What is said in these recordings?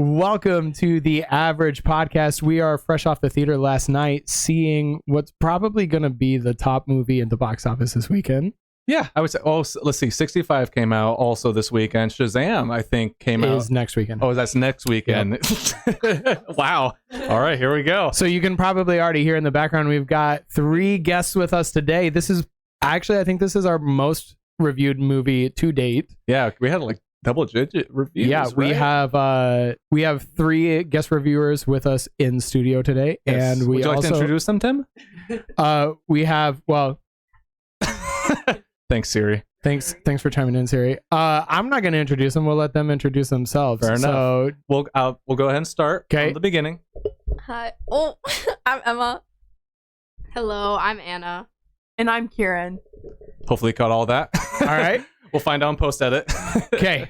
Welcome to the Average Podcast. We are fresh off the theater last night, seeing what's probably going to be the top movie in the box office this weekend. Yeah, I would say. Oh, let's see. 65 came out also this weekend. Shazam, I think, came out. Is next weekend. Oh, that's next weekend. Yep. Wow. All right, here we go. So you can probably already hear in the background, we've got 3 guests with us today. This is actually, I think this is our most reviewed movie to date. Yeah, we had like double-digit reviews. Yeah, right? we have 3 guest reviewers with us in studio today, Yes. and we Would you also like to introduce them, Tim? We have Thanks, Siri. Thanks for chiming in, Siri. I'm not going to introduce them. We'll let them introduce themselves. Fair enough. So, We'll go ahead and start from the beginning. Hi. Oh, I'm Emma. Hello, I'm Anna. And I'm Kieran. Hopefully, caught all that. all right. We'll find out in post edit. Okay.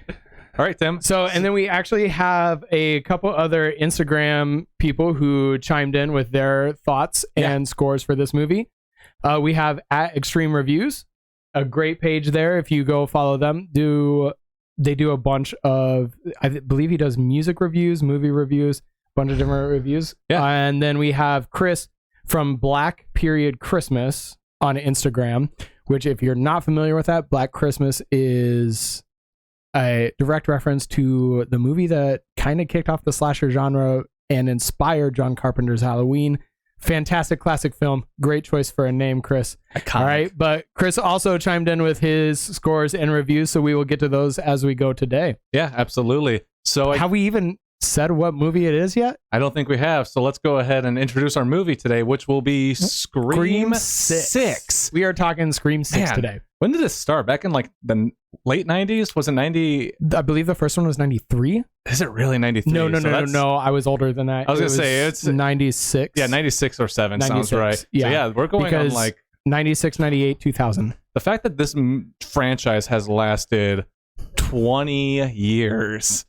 All right, Tim. So, and then we actually have a couple other Instagram people who chimed in with their thoughts and scores for this movie. We have at Extreme Reviews, a great page there. If you go follow them, they do a bunch of, I believe he does music reviews, movie reviews, a bunch of different reviews. Yeah. And then we have Chris from Black Period Christmas on Instagram, which if you're not familiar with that, Black Christmas is a direct reference to the movie that kind of kicked off the slasher genre and inspired John Carpenter's Halloween. Fantastic classic film. Great choice for a name, Chris. Iconic. All right. But Chris also chimed in with his scores and reviews, so we will get to those as we go today. Yeah, absolutely. So have we even said what movie it is yet? I don't think we have. So let's go ahead and introduce our movie today, which will be Scream 6. We are talking Scream 6 today. When did this start? Back in like the late 90s? Was it 90? I believe the first one was 93. Is it really 93? No. I was older than that. I was going to say it's 96. Yeah, 96 or 7 sounds right. Yeah. So yeah, we're going on like 96, 98, 2000. The fact that this franchise has lasted 20 years.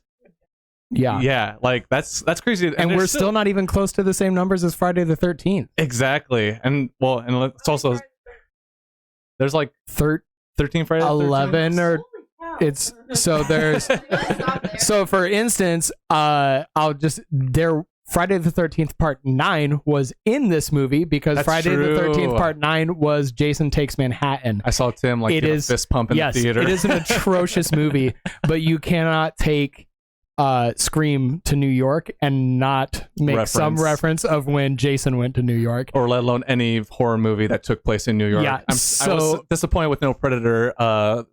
Yeah, like that's crazy. And we're still not even close to the same numbers as Friday the 13th. Exactly. And well, and it's also there's like 13 Friday the 13th? 11 or it's so there's so for instance, Friday the 13th part 9 was in this movie because That's Friday true. the 13th part 9 was Jason Takes Manhattan. I saw Tim like give a fist pump in the theater. It is an atrocious movie, but you cannot take Scream to New York and not make some reference of when Jason went to New York, or let alone any horror movie that took place in New York. Yeah, I was disappointed with no Predator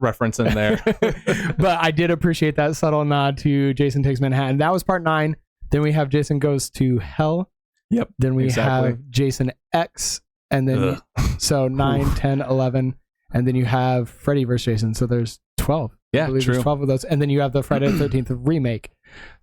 reference in there. But I did appreciate that subtle nod to Jason Takes Manhattan. That was part 9. Then we have Jason Goes to Hell. Yep. Then we have Jason X, and then so 9, 10, 11, and then you have Freddy vs. Jason. So there's 12. Yeah, I believe true. There's 12 of those, and then you have the Friday the 13th remake.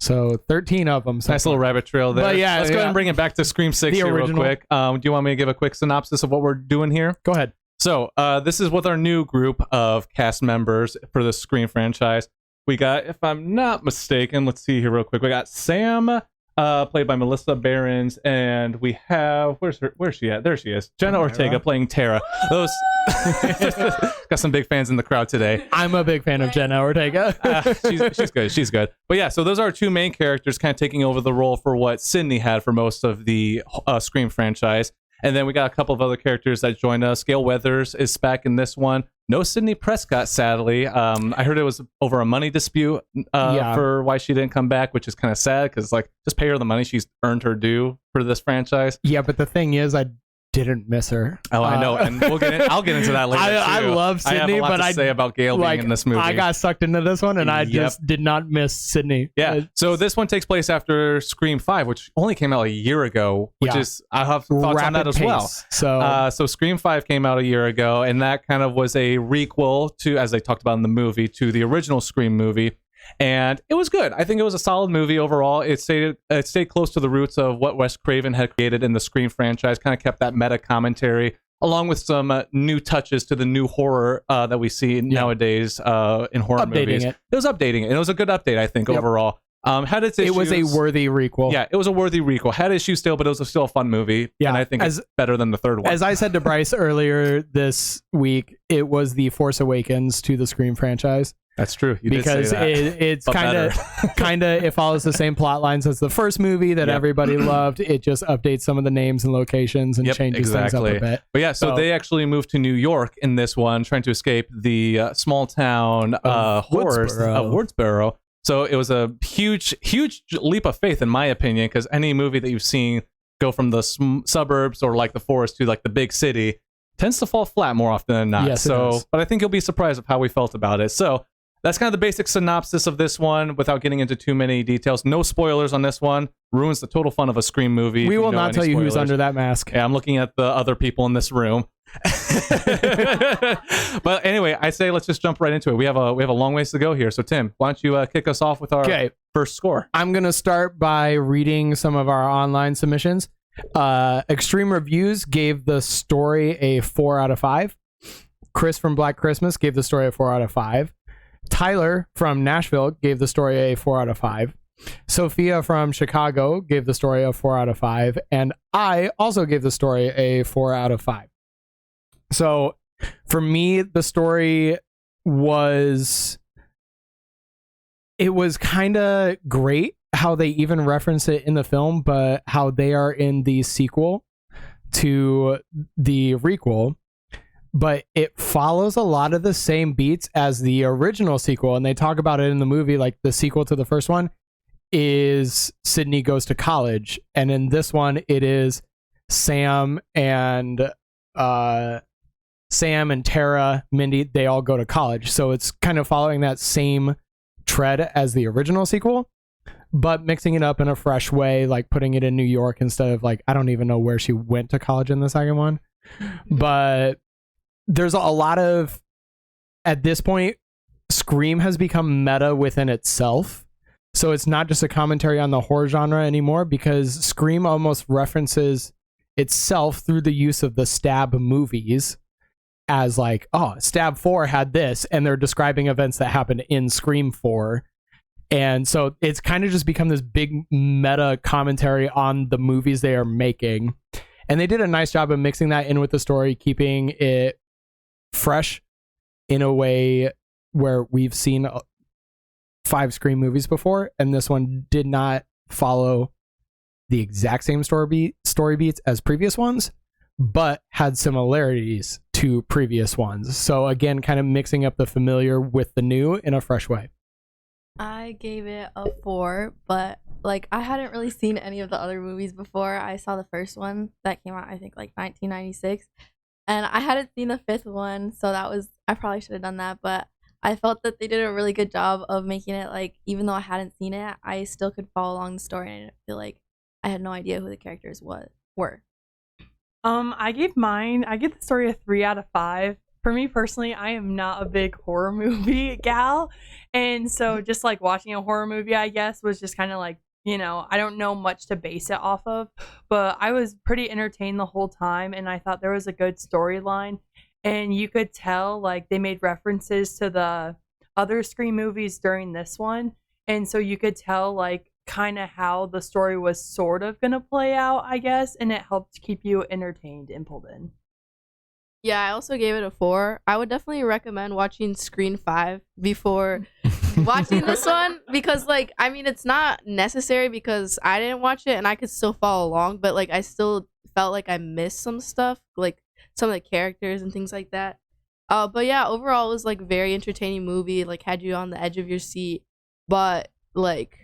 So 13 of them. Nice little rabbit trail there. But yeah, let's go ahead and bring it back to Scream 6 here real quick. Do you want me to give a quick synopsis of what we're doing here? Go ahead. So this is with our new group of cast members for the Scream franchise. We got, if I'm not mistaken, let's see here real quick. We got Sam, played by Melissa Behrens, and we have where's she at? There she is, Jenna Ortega playing Tara. Those got some big fans in the crowd today. I'm a big fan of Jenna Ortega. She's good. But yeah, so those are our 2 main characters, kind of taking over the role for what Sydney had for most of the Scream franchise. And then we got a couple of other characters that joined us. Gail Weathers is back in this one. No Sydney Prescott, sadly. I heard it was over a money dispute for why she didn't come back, which is kind of sad because, like, just pay her the money. She's earned her due for this franchise. Yeah, but the thing is, I didn't miss her. Oh, I know, and I'll get into that later. I love Sydney, I have a lot but to say about Gail being in this movie. I got sucked into this one, and I just did not miss Sydney. Yeah. So this one takes place after Scream 5, which only came out a year ago. Which is I have thoughts on that as well. So Scream 5 came out a year ago, and that kind of was a requel to, as they talked about in the movie, to the original Scream movie. And it was good. I think it was a solid movie overall. It stayed close to the roots of what Wes Craven had created in the Scream franchise, kind of kept that meta commentary, along with some new touches to the new horror that we see nowadays in horror movies. It was updating it. And it was a good update, I think, overall. Had its issues. It was a worthy requel. Yeah, it was a worthy requel. Had issues still, but it was still a fun movie. Yeah, and I think it's better than the third one. As I said to Bryce earlier this week, it was the Force Awakens to the Scream franchise. That's true. You because it's kind of it follows the same plot lines as the first movie that everybody loved. It just updates some of the names and locations and changes things up a bit. But yeah, so they actually moved to New York in this one, trying to escape the small town horrors of Woodsboro. So it was a huge leap of faith, in my opinion, because any movie that you've seen go from the suburbs or like the forest to like the big city tends to fall flat more often than not. Yes, but I think you'll be surprised of how we felt about it. So that's kind of the basic synopsis of this one without getting into too many details. No spoilers on this one. Ruins the total fun of a Scream movie. We will not tell you who's under that mask. Yeah, I'm looking at the other people in this room. But anyway, I say let's just jump right into it. We have a long ways to go here. So Tim, why don't you kick us off with our first score? I'm going to start by reading some of our online submissions. Extreme Reviews gave the story a 4 out of 5. Chris from Black Christmas gave the story a 4 out of 5. Tyler from Nashville gave the story a 4 out of 5. Sophia from Chicago gave the story a 4 out of 5. And I also gave the story a 4 out of 5. So for me, the story was kind of great how they even reference it in the film, but how they are in the sequel to the requel. But it follows a lot of the same beats as the original sequel. And they talk about it in the movie, like the sequel to the first one is Sydney goes to college. And in this one, it is Sam and Tara, Mindy, they all go to college. So it's kind of following that same tread as the original sequel, but mixing it up in a fresh way, like putting it in New York instead of like, I don't even know where she went to college in the second one. But there's a lot of, at this point, Scream has become meta within itself. So it's not just a commentary on the horror genre anymore, because Scream almost references itself through the use of the Stab movies as like, oh, Stab 4 had this, and they're describing events that happened in Scream 4. And so it's kind of just become this big meta commentary on the movies they are making. And they did a nice job of mixing that in with the story, keeping it fresh in a way where we've seen 5 Scream movies before, and this one did not follow the exact same story beats as previous ones, but had similarities to previous ones. So again, kind of mixing up the familiar with the new in a fresh way. I gave it a 4, but like I hadn't really seen any of the other movies before. I saw the first one that came out, I think like 1996, and I hadn't seen the 5th one, so I probably should have done that, but I felt that they did a really good job of making it like, even though I hadn't seen it, I still could follow along the story, and I didn't feel like I had no idea who the characters were. I gave the story a 3 out of 5. For me personally, I am not a big horror movie gal, and so just like watching a horror movie, I guess, was just kind of like, I don't know much to base it off of, but I was pretty entertained the whole time, and I thought there was a good storyline, and you could tell like they made references to the other Scream movies during this one, and so you could tell like kind of how the story was sort of gonna play out, I guess, and it helped keep you entertained and pulled in. Yeah, I also gave it a 4. I would definitely recommend watching Scream 5 before watching this one, because like, I mean, it's not necessary because I didn't watch it and I could still follow along, but like I still felt like I missed some stuff, like some of the characters and things like that. But yeah, overall it was like very entertaining movie, like had you on the edge of your seat, but like,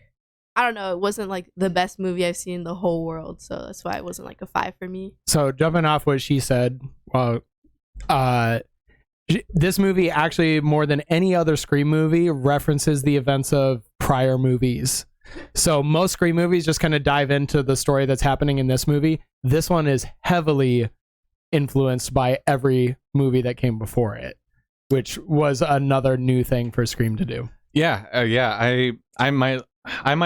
I don't know, it wasn't like the best movie I've seen in the whole world, so that's why it wasn't like a 5 for me. So jumping off what she said, well, this movie actually, more than any other Scream movie, references the events of prior movies. So most Scream movies just kind of dive into the story that's happening in this movie. This one is heavily influenced by every movie that came before it, which was another new thing for Scream to do. Yeah. I might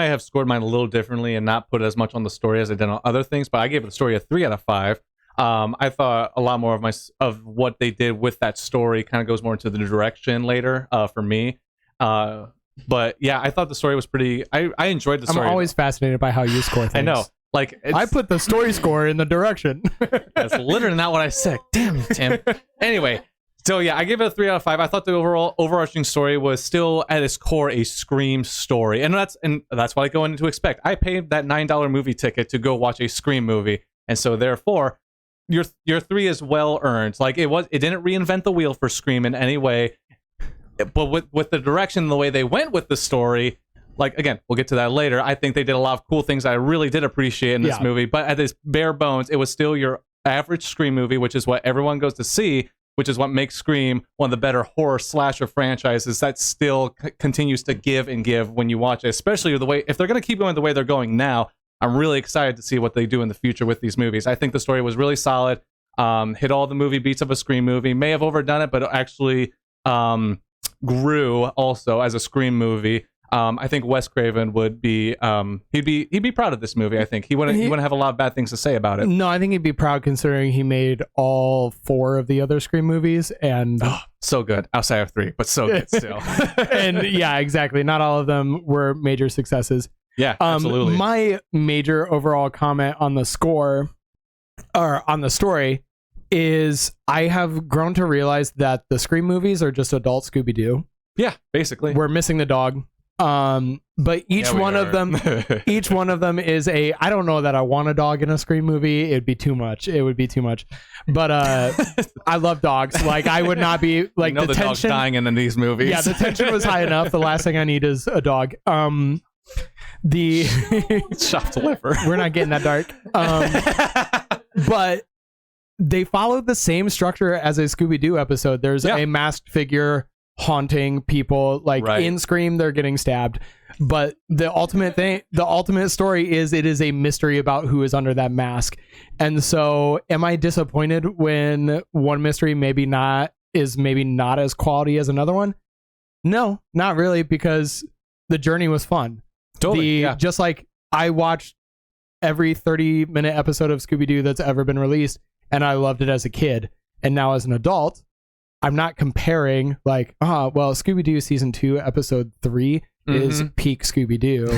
have scored mine a little differently and not put as much on the story as I did on other things, but I gave the story a 3 out of 5. I thought a lot more of what they did with that story kind of goes more into the direction later for me. But yeah, I thought the story was pretty. I enjoyed the story. I'm always fascinated by how you score things. I know. Like I put the story score in the direction. That's literally not what I said. Damn you, Tim. Anyway, So yeah, I gave it a 3 out of 5. I thought the overarching story was still at its core a Scream story, and that's what I go in to expect. I paid that $9 movie ticket to go watch a Scream movie, and so therefore, your 3 is well earned. Like it didn't reinvent the wheel for Scream in any way, but with the direction, the way they went with the story. Like, again, we'll get to that later. I think they did a lot of cool things I really did appreciate in this movie. But at its bare bones, it was still your average Scream movie, which is what everyone goes to see, which is what makes Scream one of the better horror slasher franchises that still continues to give and give when you watch it, especially the way, if they're going to keep going the way they're going now, I'm really excited to see what they do in the future with these movies. I think the story was really solid, hit all the movie beats of a Scream movie, may have overdone it, but actually grew also as a Scream movie. I think Wes Craven would be he'd be proud of this movie. I think he wouldn't have a lot of bad things to say about it. No, I think he'd be proud considering he made all 4 of the other Scream movies, and so good outside of 3, but so good still. And yeah, exactly. Not all of them were major successes. Yeah, absolutely. My major overall comment on the score or on the story is I have grown to realize that the Scream movies are just adult Scooby-Doo. Yeah, basically. We're missing the dog. But each one of them is I don't know that I want a dog in a Scream movie. It'd be too much. It would be too much. But I love dogs. Like I would not be like the tension, dog's dying in these movies. Yeah, the tension was high enough. The last thing I need is a dog. The chopped liver. We're not getting that dark. But they followed the same structure as a Scooby-Doo episode. There's a masked figure haunting people. Like in Scream, they're getting stabbed. But the ultimate story is it is a mystery about who is under that mask. And so am I disappointed when one mystery maybe not as quality as another one? No, not really, because the journey was fun. Totally. Just like I watched every 30-minute episode of Scooby-Doo that's ever been released, and I loved it as a kid. And now as an adult, I'm not comparing like, Scooby-Doo season 2, episode 3 is peak Scooby-Doo.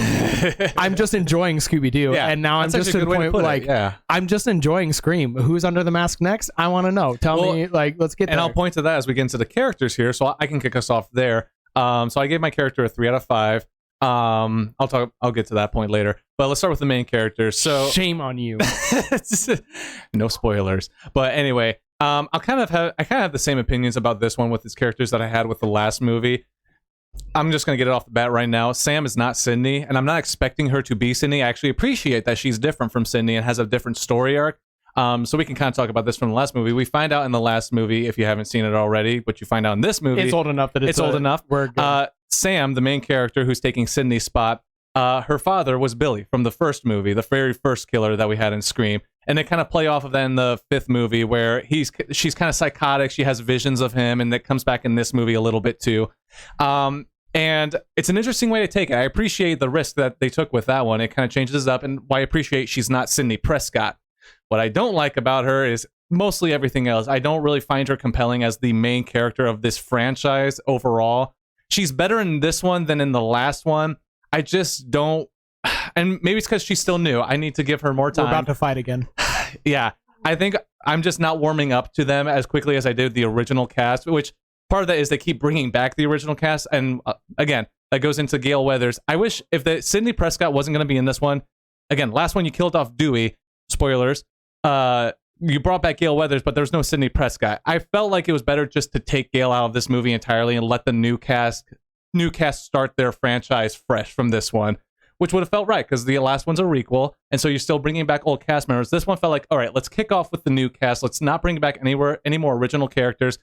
I'm just enjoying Scooby-Doo. Yeah, and now I'm just to the point where like, I'm just enjoying Scream. Who's under the mask next? I want to know. Tell me, like, let's get there. And I'll point to that as we get into the characters here. So I can kick us off there. So I gave my character a 3 out of 5. I'll get to that point later, but let's start with the main characters. So shame on you. No spoilers. But anyway, I kind of have the same opinions about this one with its characters that I had with the last movie. I'm just going to get it off the bat right now. Sam is not Sydney, and I'm not expecting her to be Sydney. I actually appreciate that she's different from Sydney and has a different story arc. So we can kind of talk about this from the last movie. We find out in the last movie, if you haven't seen it already, but you find out in this movie, it's old enough that it's old enough. We're good. Sam, the main character who's taking Sydney's spot, her father was Billy from the first movie, the very first killer that we had in Scream. And they kind of play off of that in the 5th movie where she's kind of psychotic. She has visions of him, and that comes back in this movie a little bit too. And it's an interesting way to take it. I appreciate the risk that they took with that one. It kind of changes it up, and why I appreciate she's not Sidney Prescott. What I don't like about her is mostly everything else. I don't really find her compelling as the main character of this franchise overall. She's better in this one than in the last one. I just don't, and maybe it's because she's still new. I need to give her more time. We're about to fight again. Yeah, I think I'm just not warming up to them as quickly as I did the original cast, which part of that is they keep bringing back the original cast. And again, that goes into Gale Weathers. I wish if the Sidney Prescott wasn't going to be in this one, again, last one you killed off Dewey, spoilers, you brought back Gale Weathers, but there's no Sidney Prescott. I felt like it was better just to take Gale out of this movie entirely and let the new cast start their franchise fresh from this one, which would have felt right because the last one's a requel, and so you're still bringing back old cast members. This one felt like, all right, let's kick off with the new cast. Let's not bring back any more original characters.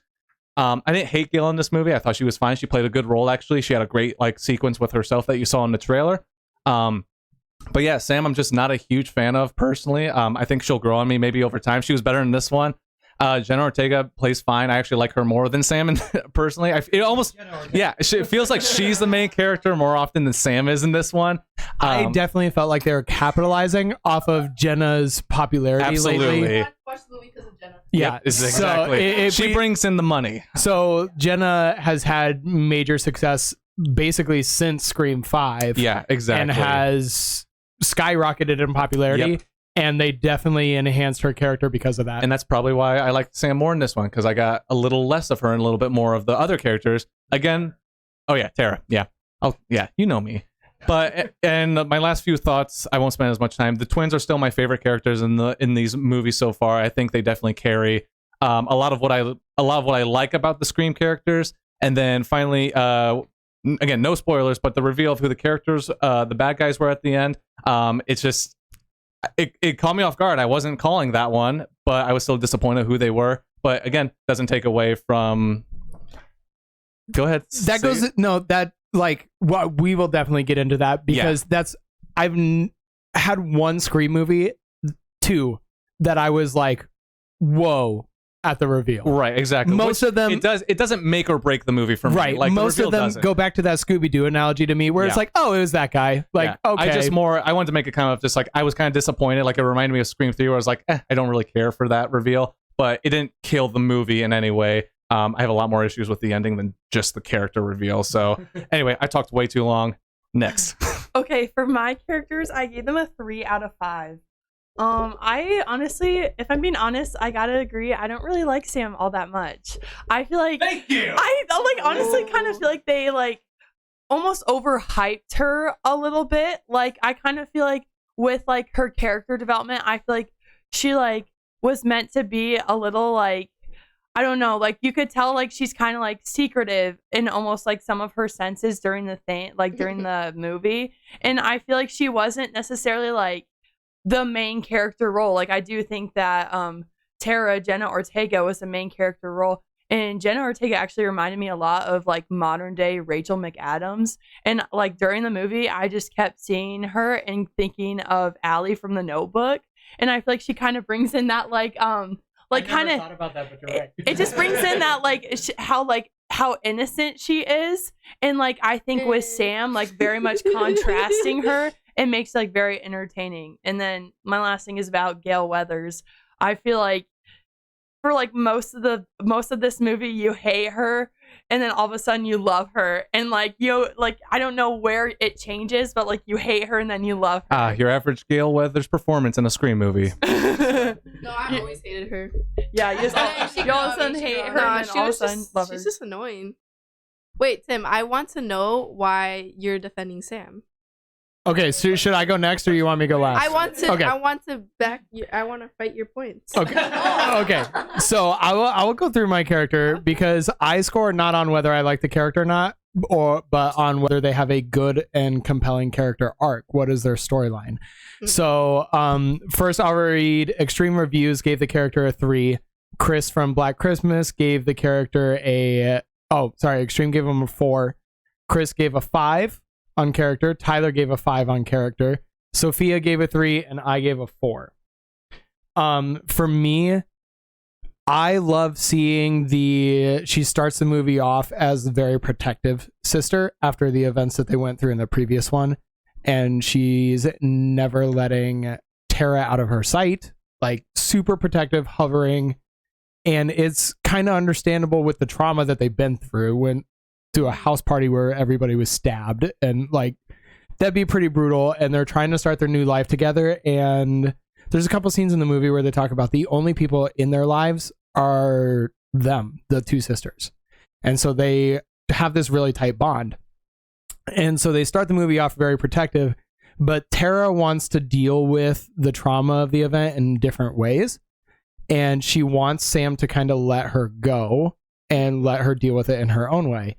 I didn't hate Gale in this movie. I thought she was fine. She played a good role, actually. She had a great sequence with herself that you saw in the trailer. But yeah, Sam, I'm just not a huge fan of personally. I think she'll grow on me maybe over time. She was better in this one. Jenna Ortega plays fine. I actually like her more than Sam personally. It feels like she's the main character more often than Sam is in this one. I definitely felt like they were capitalizing off of Jenna's popularity lately. Yeah, yep, exactly. She brings in the money. So Jenna has had major success basically since Scream 5. Yeah, exactly. And has skyrocketed in popularity. Yep. And they definitely enhanced her character because of that. And that's probably why I liked Sam more in this one, because I got a little less of her and a little bit more of the other characters. Again, oh yeah, Tara. Yeah. Oh yeah, you know me. But and my last few thoughts, I won't spend as much time. The twins are still my favorite characters in these movies so far. I think they definitely carry a lot of what I like about the Scream characters. And then finally, again, no spoilers, but the reveal of who the characters, the bad guys were at the end. It's just. It caught me off guard. I wasn't calling that one, but I was still disappointed who they were. But again, doesn't take away from. Go ahead. We will definitely get into that because I've had one Scream movie, two, that I was like, whoa, at the reveal. Right, exactly. Most of them, it doesn't make or break the movie for me. Right, like most of them go back to that Scooby-Doo analogy to me, where it's like, oh, it was that guy. Like, okay. I wanted to make a comment of just like I was kind of disappointed. Like it reminded me of Scream 3, where I was like, I don't really care for that reveal, but it didn't kill the movie in any way. I have a lot more issues with the ending than just the character reveal. So anyway, I talked way too long. Next. Okay, for my characters, I gave them a 3 out of 5. I honestly, if I'm being honest, I gotta agree. I don't really like Sam all that much. I feel like thank you. I like honestly kind of feel like they like almost overhyped her a little bit. Like I kind of feel like with like her character development, I feel like she like was meant to be a little like I don't know, like you could tell like she's kind of like secretive in almost like some of her senses during the thing, like during the movie, and I feel like she wasn't necessarily like the main character role. Like I do think that Jenna Ortega was the main character role, and Jenna Ortega actually reminded me a lot of like modern day Rachel McAdams, and like during the movie I just kept seeing her and thinking of Allie from The Notebook, and I feel like she kind of brings in that like kind of thought about that, but you're right. It just brings in that how innocent she is, and like I think with Sam like very much contrasting her, it makes like very entertaining. And then my last thing is about Gale Weathers. I feel like for like most of this movie you hate her, and then all of a sudden you love her, and like like I don't know where it changes, but like you hate her and then you love her. Your average Gale Weathers performance in a Scream movie. No, I always hated her. Yeah, you all of a sudden hate her, and then all of a sudden love her. She's just annoying. Wait, Tim, I want to know why you're defending Sam. Okay, so should I go next or you want me to go last? I want to fight your points. Okay. Okay. So I will go through my character because I score not on whether I like the character or not, but on whether they have a good and compelling character arc. What is their storyline? Mm-hmm. So first I'll read Extreme Reviews gave the character a 3. Chris from Black Christmas gave the character Extreme gave him a 4. Chris gave a 5 on character. Tyler gave a 5 on character. Sophia gave a 3 and I gave a 4. For me, I love seeing she starts the movie off as a very protective sister after the events that they went through in the previous one, and she's never letting Tara out of her sight, like super protective, hovering, and it's kind of understandable with the trauma that they've been through to a house party where everybody was stabbed, and like that'd be pretty brutal, and they're trying to start their new life together. And there's a couple scenes in the movie where they talk about the only people in their lives are them, the two sisters, and so they have this really tight bond, and so they start the movie off very protective, but Tara wants to deal with the trauma of the event in different ways, and she wants Sam to kind of let her go and let her deal with it in her own way.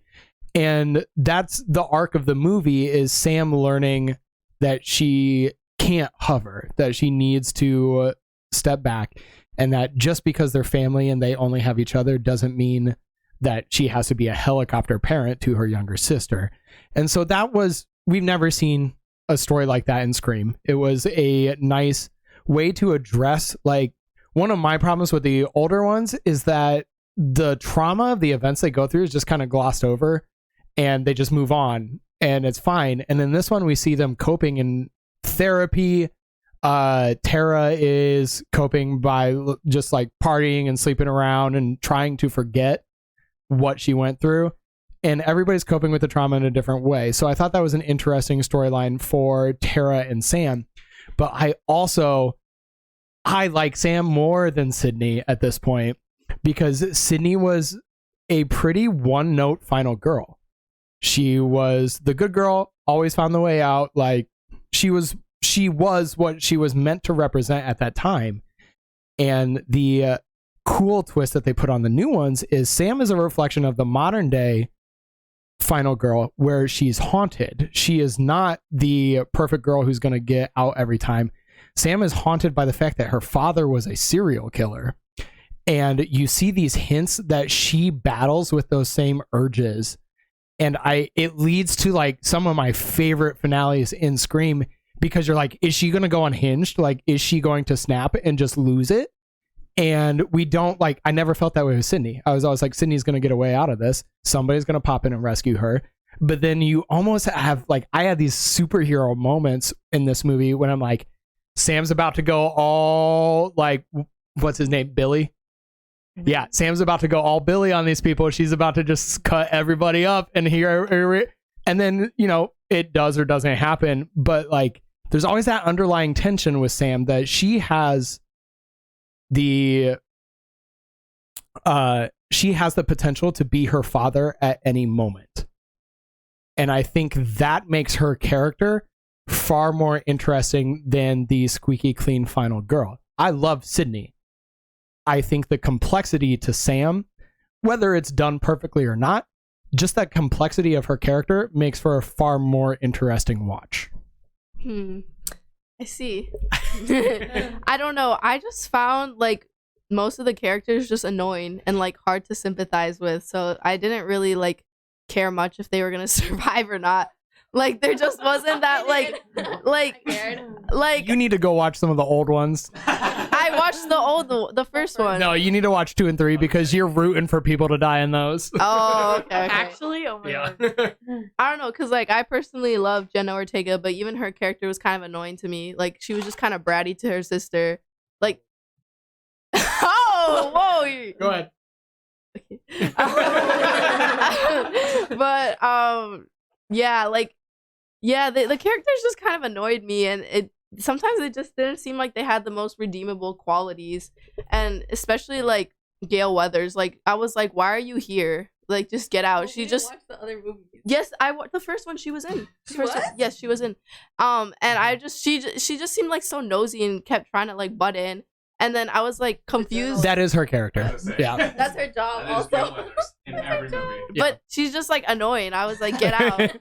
And that's the arc of the movie, is Sam learning that she can't hover, that she needs to step back, and that just because they're family and they only have each other doesn't mean that she has to be a helicopter parent to her younger sister. And so we've never seen a story like that in Scream. It was a nice way to address, like, one of my problems with the older ones is that the trauma of the events they go through is just kind of glossed over and they just move on and it's fine. And in this one, we see them coping in therapy. Tara is coping by just like partying and sleeping around and trying to forget what she went through. And everybody's coping with the trauma in a different way. So I thought that was an interesting storyline for Tara and Sam. But I also I like Sam more than Sydney at this point because Sydney was a pretty one-note final girl. She was the good girl, always found the way out. Like she was what she was meant to represent at that time. And the cool twist that they put on the new ones is Sam is a reflection of the modern day final girl where she's haunted. She is not the perfect girl who's going to get out every time. Sam is haunted by the fact that her father was a serial killer. And you see these hints that she battles with those same urges. And it leads to like some of my favorite finales in Scream because you're like, is she going to go unhinged? Like, is she going to snap and just lose it? And we don't like, I never felt that way with Sydney. I was always like, Sydney's going to get away out of this. Somebody's going to pop in and rescue her. But then you almost have like, I had these superhero moments in this movie when I'm like, Sam's about to go all like, what's his name? Billy? Yeah, Sam's about to go all Billy on these people. She's about to just cut everybody up and and then, you know, it does or doesn't happen. But like, there's always that underlying tension with Sam that she has the potential to be her father at any moment. And I think that makes her character far more interesting than the squeaky clean final girl. I love Sydney. I think the complexity to Sam, whether it's done perfectly or not, just that complexity of her character makes for a far more interesting watch. I see. I don't know. I just found like most of the characters just annoying and like hard to sympathize with. So I didn't really like care much if they were gonna survive or not. Like there just wasn't that like you need to go watch some of the old ones. I watched the first one. No, you need to watch 2 and 3 because you're rooting for people to die in those. Oh, okay. Actually, oh my god. I don't know, cause like I personally love Jenna Ortega, but even her character was kind of annoying to me. Like she was just kind of bratty to her sister. Like, oh, whoa. Go ahead. Okay. But yeah, like. Yeah, the characters just kind of annoyed me, and sometimes it just didn't seem like they had the most redeemable qualities, and especially like Gail Weathers. Like I was like, why are you here? Like just get out. She just watched the other movies. Yes, I watched the first one. She was in. Yes, she was in. And I just she just seemed like so nosy and kept trying to like butt in. And then I was like confused. That is her character. Yeah, that's her job. That is also in every movie. But she's just like annoying. I was like, get out.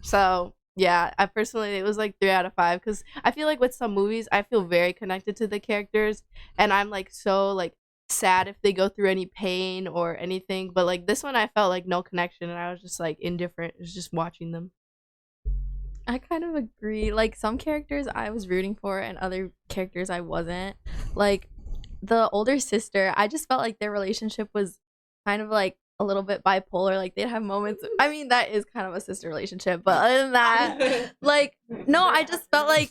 So. Yeah, I personally, it was like 3 out of 5 because I feel like with some movies, I feel very connected to the characters and I'm like so like sad if they go through any pain or anything. But like this one, I felt like no connection and I was just like indifferent. It was just watching them. I kind of agree. Like some characters I was rooting for and other characters I wasn't. Like the older sister, I just felt like their relationship was kind of like a little bit bipolar. Like they'd have moments, I mean that is kind of a sister relationship, but other than that, like no, I just felt like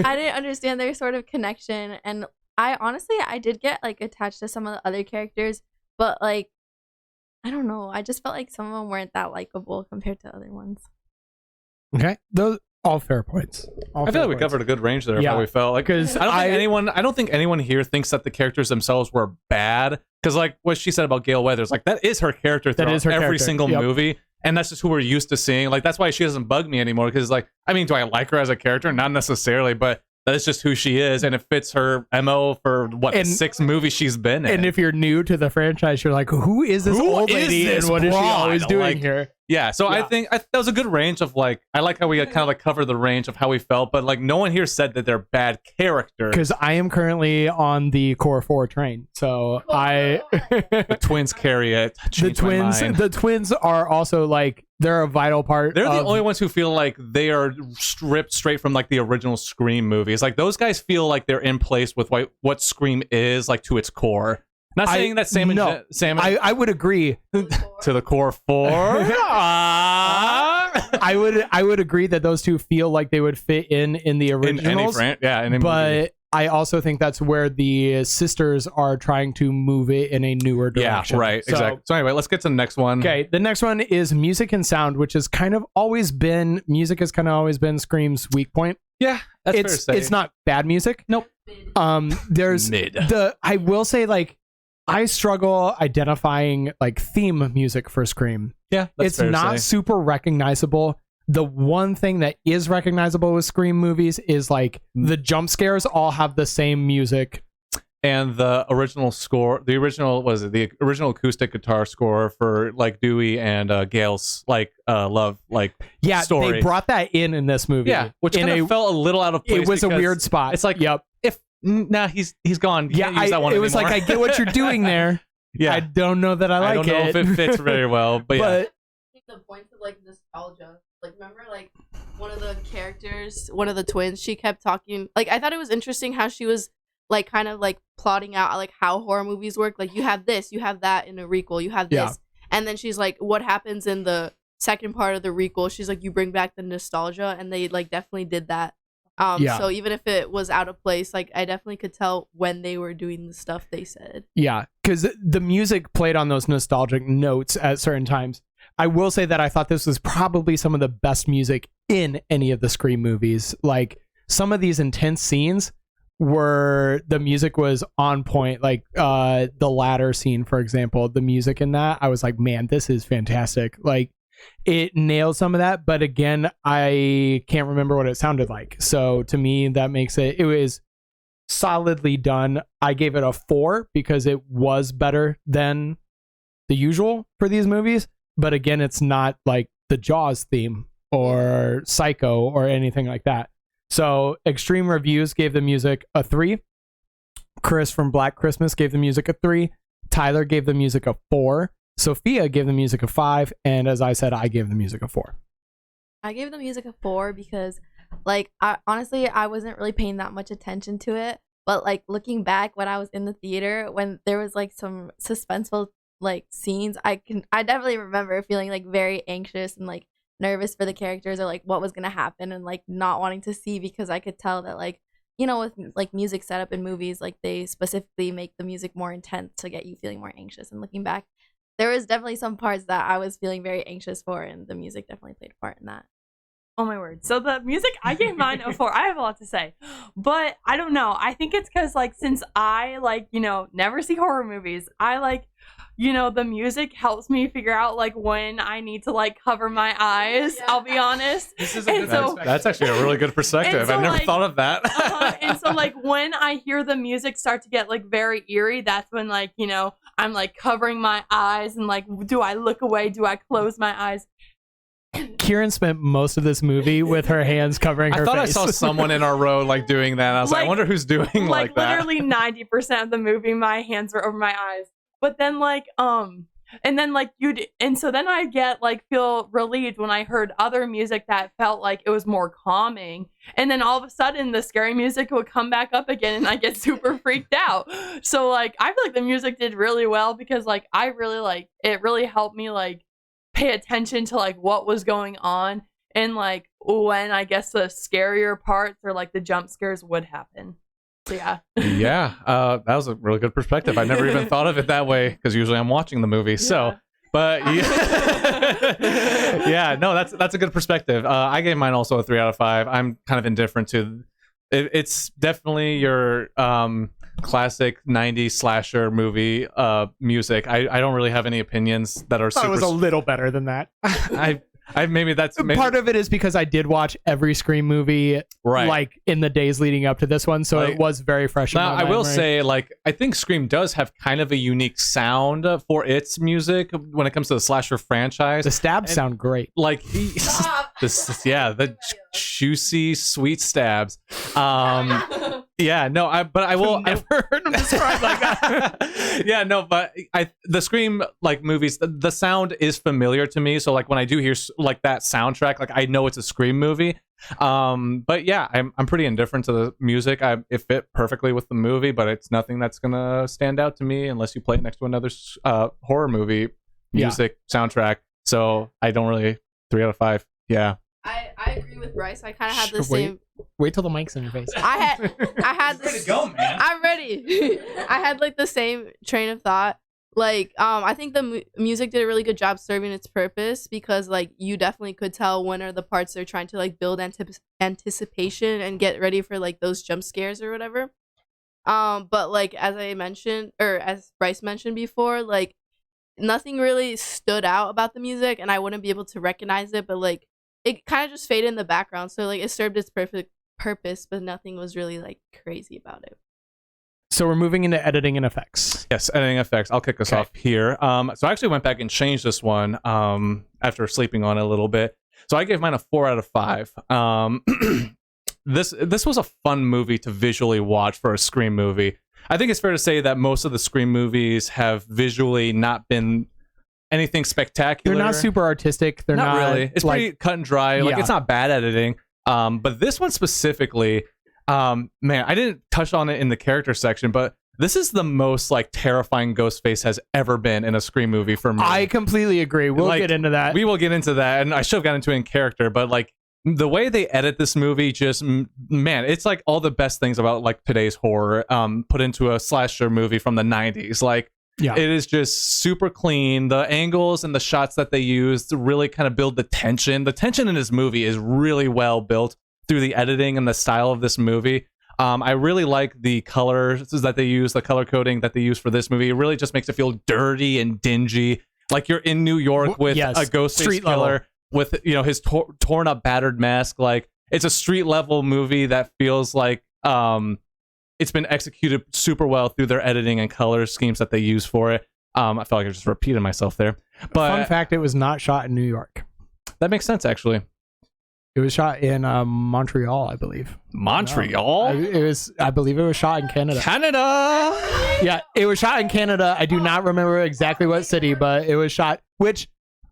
I didn't understand their sort of connection. And I honestly did get like attached to some of the other characters, but like I don't know, I just felt like some of them weren't that likable compared to other ones. Okay, those all fair points. I feel like we covered a good range there of how we felt. Like, because I don't think anyone here thinks that the characters themselves were bad. Because like what she said about Gail Weathers, like that is her character throughout every single movie, and that's just who we're used to seeing. Like that's why she doesn't bug me anymore. Because like, I mean, do I like her as a character? Not necessarily, but that's just who she is, and it fits her MO for what 6 movies she's been in. And if you're new to the franchise, you're like, who is this old lady, and what is she always doing here? Yeah, so I think that was a good range of like, I like how we kind of like covered the range of how we felt, but like no one here said that they're bad characters. Because I am currently on the Core 4 train, so the twins carry it. The twins are also like, they're a vital part. They're the only ones who feel like they are stripped straight from like the original Scream movies. Like those guys feel like they're in place with what Scream is like to its core. Not saying that Sam and I would agree to the Core 4. I would agree that those two feel like they would fit in the originals. In any movie. I also think that's where the sisters are trying to move it in a newer direction. Yeah, right, exactly. So anyway, let's get to the next one. Okay, the next one is music and sound, which has kind of always been Scream's weak point. Yeah, that's fair to say. It's not bad music. Nope. There's Mid. I will say, like, I struggle identifying like theme music for Scream. Yeah, it's not super recognizable. The one thing that is recognizable with Scream movies is like the jump scares all have the same music. And the original score, the original acoustic guitar score for like Dewey and Gail's like love story. They brought that in this movie. Yeah, which kind of felt a little out of place. It was a weird spot. It's like, if he's gone. You can't use that one it anymore. was like, I get what you're doing there. Yeah, I don't know that I like it. I don't know if it fits very well, but yeah. I think the point of like nostalgia. Like, remember, like, one of the characters, one of the twins, she kept talking. Like, I thought it was interesting how she was, like, kind of, like, plotting out, like, how horror movies work. Like, you have this, you have that in a requel, you have this. Yeah. And then she's like, what happens in the second part of the requel? She's like, you bring back the nostalgia. And they, like, definitely did that. So even if it was out of place, like, I definitely could tell when they were doing the stuff they said. Yeah, because the music played on those nostalgic notes at certain times. I will say that I thought this was probably some of the best music in any of the Scream movies. Like, some of these intense scenes where the music was on point, like the ladder scene, for example, the music in that, I was like, man, this is fantastic. Like, it nailed some of that, but again, I can't remember what it sounded like. So to me, that makes it was solidly done. I gave it a 4 because it was better than the usual for these movies. But again, it's not like the Jaws theme or Psycho or anything like that. So Extreme Reviews gave the music a 3. Chris from Black Christmas gave the music a 3. Tyler gave the music a 4. Sophia gave the music a 5. And as I said, I gave the music a 4. I gave the music a 4 because, like, I wasn't really paying that much attention to it. But, like, looking back when I was in the theater, when there was, like, some suspenseful like scenes, I definitely remember feeling like very anxious and like nervous for the characters or like what was gonna happen and like not wanting to see, because I could tell that, like, you know, with like music setup in movies, like they specifically make the music more intense to get you feeling more anxious. And looking back, there was definitely some parts that I was feeling very anxious for, and the music definitely played a part in that. Oh my word. So the music, I gave mine a 4. I have a lot to say, but I don't know. I think it's because, like, since I, like, you know, never see horror movies, I, like, you know, the music helps me figure out, like, when I need to, like, cover my eyes. Yeah. I'll be honest. This is that's actually a really good perspective. I've never thought of that. And so, like, when I hear the music start to get, like, very eerie, that's when, like, you know, I'm, like, covering my eyes and, like, do I look away? Do I close my eyes? Kieran spent most of this movie with her hands covering her face. I thought I saw someone in our row like doing that. And I was like, I wonder who's doing like that. Literally 90% of the movie, my hands were over my eyes. But then and then so then I feel relieved when I heard other music that felt like it was more calming. And then all of a sudden the scary music would come back up again and I get super freaked out. So like, I feel like the music did really well because like, it really helped me like pay attention to like what was going on and like when I guess the scarier parts or like the jump scares would happen. So yeah. Yeah, that was a really good perspective. I never even thought of it that way because usually I'm watching the movie. Yeah. So, but yeah, no, that's a good perspective. I gave mine also a 3 out of 5. I'm kind of indifferent to it. It's definitely your classic 90s slasher movie music. I don't really have any opinions that are super. It was a little better than that. Maybe part of it is because I did watch every Scream movie like in the days leading up to this one, so it was very fresh. Now I will say, like, I think Scream does have kind of a unique sound for its music when it comes to the slasher franchise. The stabs sound great. Like the juicy, sweet stabs. Yeah, no, I will. I've never heard them described like that. Yeah, no, but the Scream like movies, the sound is familiar to me. So like when I do hear like that soundtrack, like I know it's a Scream movie. But yeah, I'm pretty indifferent to the music. It fit perfectly with the movie, but it's nothing that's gonna stand out to me unless you play it next to another horror movie music soundtrack. So I don't really 3 out of 5. Yeah. I agree with Bryce. I kind of had the same. Wait till the mic's in your face. I had this. Ready to go, man. I'm ready. I had like the same train of thought. Like, I think the music did a really good job serving its purpose because like you definitely could tell when are the parts they're trying to like build anticipation and get ready for like those jump scares or whatever. But like as I mentioned, or as Bryce mentioned before, like nothing really stood out about the music, and I wouldn't be able to recognize it. But like it kind of just faded in the background, so like it served its perfect purpose, but nothing was really like crazy about it. So we're moving into editing and effects. Yes, editing effects. I'll kick us off here. So I actually went back and changed this one after sleeping on it a little bit. So I gave mine a 4 out of 5. This was a fun movie to visually watch for a Scream movie. I think it's fair to say that most of the Scream movies have visually not been anything spectacular. They're not super artistic. They're not really. It's like, pretty cut and dry. Like it's not bad editing. But this one specifically, man, I didn't touch on it in the character section, but this is the most like terrifying Ghostface has ever been in a Scream movie for me. I completely agree. We'll get into that. We will get into that, and I should have gotten into it in character, but like the way they edit this movie, just man, it's like all the best things about like today's horror put into a slasher movie from the 90s. Like it is just super clean. The angles and the shots that they use to really kind of build the tension. The tension in this movie is really well built through the editing and the style of this movie. I really like the colors that they use, the color coding that they use for this movie. It really just makes it feel dirty and dingy, like you're in New York with a Ghostface killer with his torn up, battered mask. Like it's a street level movie that feels like it's been executed super well through their editing and color schemes that they use for it. I felt like I just repeated myself there. But fun fact: it was not shot in New York. That makes sense, actually. It was shot in Montreal, I believe. Montreal? I believe it was shot in Canada. Canada! Yeah, it was shot in Canada. I do not remember exactly what city, but it was shot, which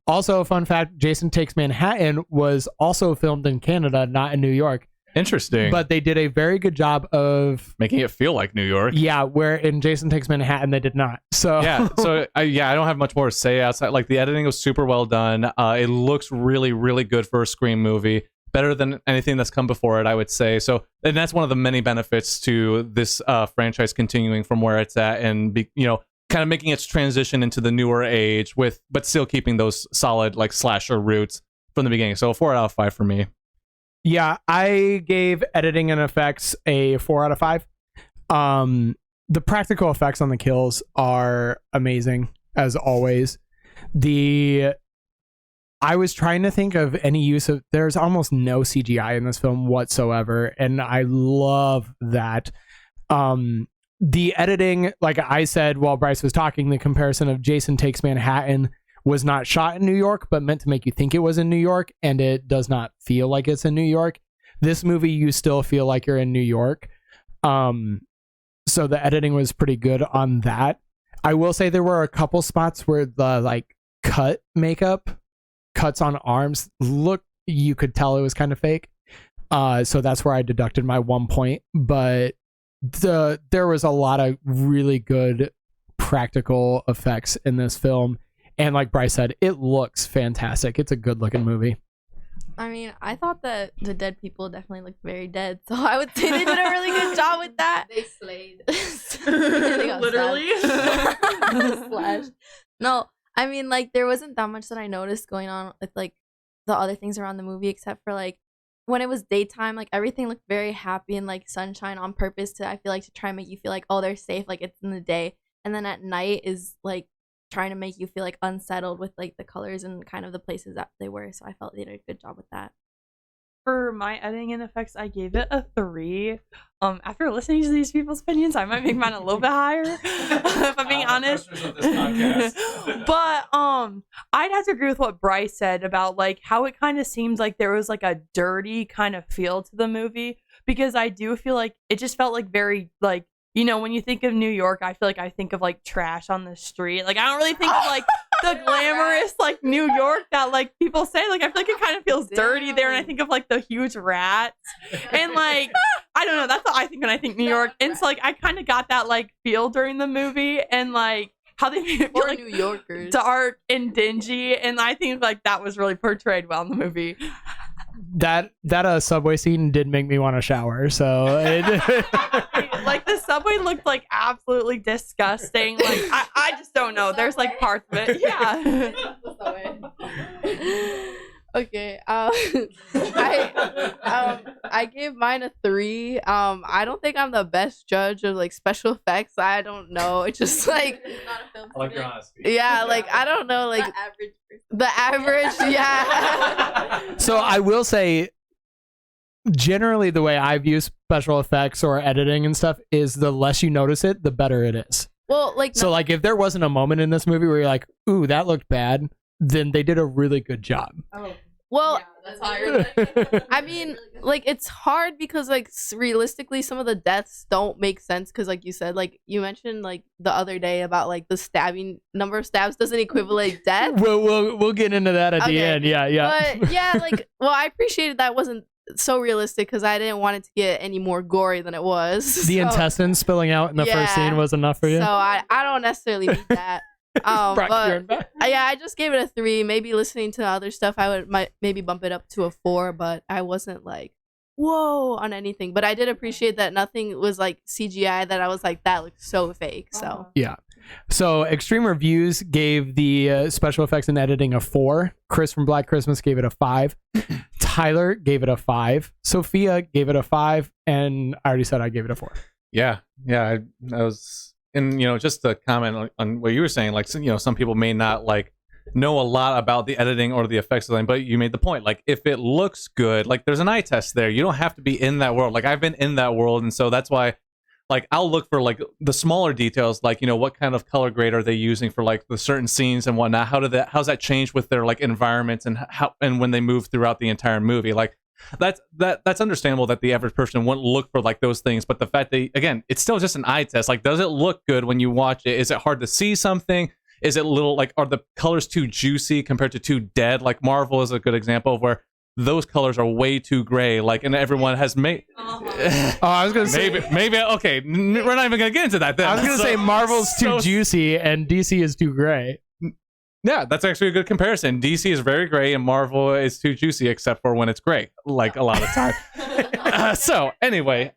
also a fun fact, Jason Takes Manhattan was also filmed in Canada, not in New York. Interesting. But they did a very good job of making it feel like New York. Yeah, where in Jason Takes Manhattan they did not. So I don't have much more to say outside. Like the editing was super well done. It looks really, really good for a Scream movie. Better than anything that's come before it, I would say. So, and that's one of the many benefits to this franchise continuing from where it's at, and kind of making its transition into the newer age but still keeping those solid like slasher roots from the beginning. So, a 4 out of 5 for me. Yeah, I gave editing and effects a 4 out of 5. The practical effects on the kills are amazing as always. I was trying to think of any use of. There's almost no CGI in this film whatsoever, and I love that. The editing, like I said while Bryce was talking, the comparison of Jason Takes Manhattan was not shot in New York, but meant to make you think it was in New York, and it does not feel like it's in New York. This movie, you still feel like you're in New York. So the editing was pretty good on that. I will say there were a couple spots where the like cuts on arms you could tell it was kind of fake. So that's where I deducted my 1 point. But there was a lot of really good practical effects in this film. And like Bryce said, it looks fantastic. It's a good looking movie. I mean, I thought that the dead people definitely looked very dead. So I would say they did a really good job with that. They slayed. Literally. Slashed. No, I mean, like, there wasn't that much that I noticed going on with, like, the other things around the movie, except for, like, when it was daytime, like, everything looked very happy and, like, sunshine on purpose I feel like, to try and make you feel like, oh, they're safe, like, it's in the day. And then at night is, like, trying to make you feel, like, unsettled with, like, the colors and kind of the places that they were. So I felt they did a good job with that. For my editing and effects, I gave it a 3. After listening to these people's opinions, I might make mine a little bit higher, if I'm being honest. But I'd have to agree with what Bryce said about like how it kind of seems like there was like a dirty kind of feel to the movie, because I do feel like it just felt like very like, when you think of New York, I feel like I think of like trash on the street. Like I don't really think of like the glamorous like New York that like people say. Like I feel like it kind of feels dirty there, and I think of like the huge rats and like I don't know. That's what I think when I think New York. And so like I kind of got that like feel during the movie, and like how they made it feel like New Yorkers, dark and dingy, and I think like that was really portrayed well in the movie. That subway scene did make me want to shower. So like the subway looked like absolutely disgusting. Like I just don't know. There's like parts of it. Yeah. Okay. I gave mine a 3. I don't think I'm the best judge of like special effects. I don't know. It's just like Not a film I like your student. honesty. yeah, like I don't know, like The average person. the average. Yeah. So I will say, generally, the way I view special effects or editing and stuff is the less you notice it, the better it is. Well, like So, like, if there wasn't a moment in this movie where you're like, "Ooh, that looked bad," then they did a really good job. Oh, well, yeah, that's higher. I mean, like it's hard because like realistically, some of the deaths don't make sense because, like you said, like you mentioned like the other day about like the stabbing number of stabs doesn't equivalent death. We'll get into that at the Okay. end. Yeah. But yeah, like well, I appreciated that wasn't so realistic because I didn't want it to get any more gory than it was. The So- intestines spilling out in the first Yeah. scene was enough for you. So I don't necessarily need that. Brock, But you're back. yeah, I just gave it a 3. Maybe listening to other stuff, I might maybe bump it up to a 4. But I wasn't like whoa on anything. But I did appreciate that nothing was like CGI. That I was like that looks so fake. So Yeah. So Extreme Reviews gave the special effects and editing a 4. Chris from Black Christmas gave it a 5. Tyler gave it a 5. Sophia gave it a 5. And I already said I gave it a 4. Yeah. I was, and just to comment on what you were saying, like some people may not like know a lot about the editing or the effects of them, but you made the point. Like if it looks good, like there's an eye test there. You don't have to be in that world. Like I've been in that world, and so that's why. Like I'll look for like the smaller details, like what kind of color grade are they using for like the certain scenes and whatnot. How's that change with their like environments and how and when they move throughout the entire movie. Like that's understandable that the average person wouldn't look for like those things, but the fact that again it's still just an eye test. Like does it look good when you watch it? Is it hard to see something? Is it little like are the colors too juicy compared to too dead? Like Marvel is a good example of where those colors are way too gray, like, and everyone has made. Oh, I was gonna say maybe okay. We're not even gonna get into that. Then I was gonna say Marvel's too juicy and DC is too gray. Yeah, that's actually a good comparison. DC is very gray and Marvel is too juicy, except for when it's gray, like a lot of time. So anyway,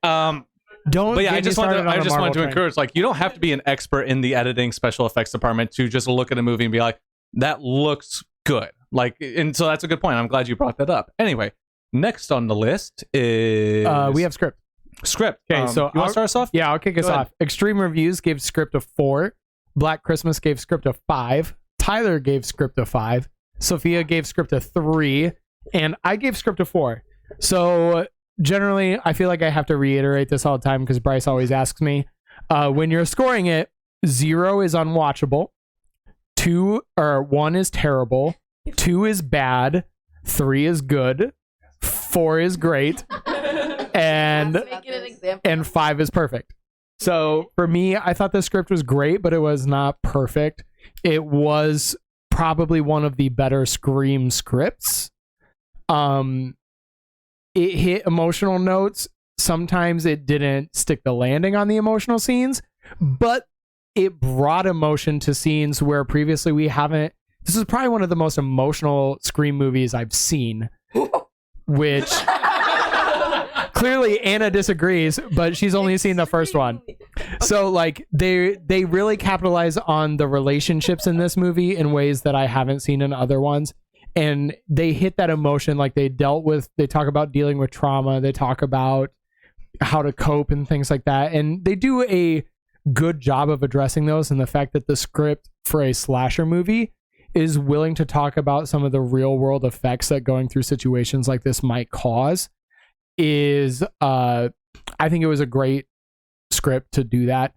Don't. But yeah, I just wanted to train. encourage, like, you don't have to be an expert in the editing special effects department to just look at a movie and be like, that looks good. Like, and so that's a good point. I'm glad you brought that up. Anyway, next on the list is we have script. Okay, so you want to start us off? Yeah, I'll kick us off. Extreme Reviews gave script a 4. Black Christmas gave script a 5. Tyler gave script a 5. Sophia gave script a 3. And I gave script a 4. So generally, I feel like I have to reiterate this all the time because Bryce always asks me. When you're scoring it, 0 is unwatchable. 1 is terrible. 2 is bad. 3 is good. 4 is great. And 5 is perfect. So for me, I thought the script was great, but it was not perfect. It was probably one of the better Scream scripts. It hit emotional notes. Sometimes it didn't stick the landing on the emotional scenes, but it brought emotion to scenes where previously we haven't. This is probably one of the most emotional Scream movies I've seen, which clearly Anna disagrees, but she's only seen the first one. So like they really capitalize on the relationships in this movie in ways that I haven't seen in other ones. And they hit that emotion, like they talk about dealing with trauma. They talk about how to cope and things like that. And they do a good job of addressing those. And the fact that the script for a slasher movie is willing to talk about some of the real world effects that going through situations like this might cause is, I think it was a great script to do that.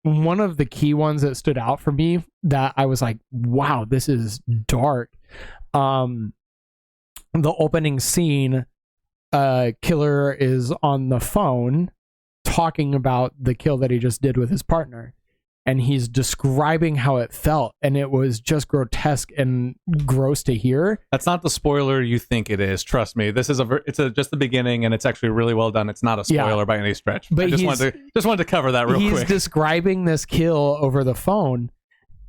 One of the key ones that stood out for me that I was like, wow, this is dark. The opening scene, killer is on the phone talking about the kill that he just did with his partner. And he's describing how it felt. And it was just grotesque and gross to hear. That's not the spoiler you think it is. Trust me. This is just the beginning, and it's actually really well done. It's not a spoiler by any stretch. But I just wanted to cover that real quick. He's describing this kill over the phone.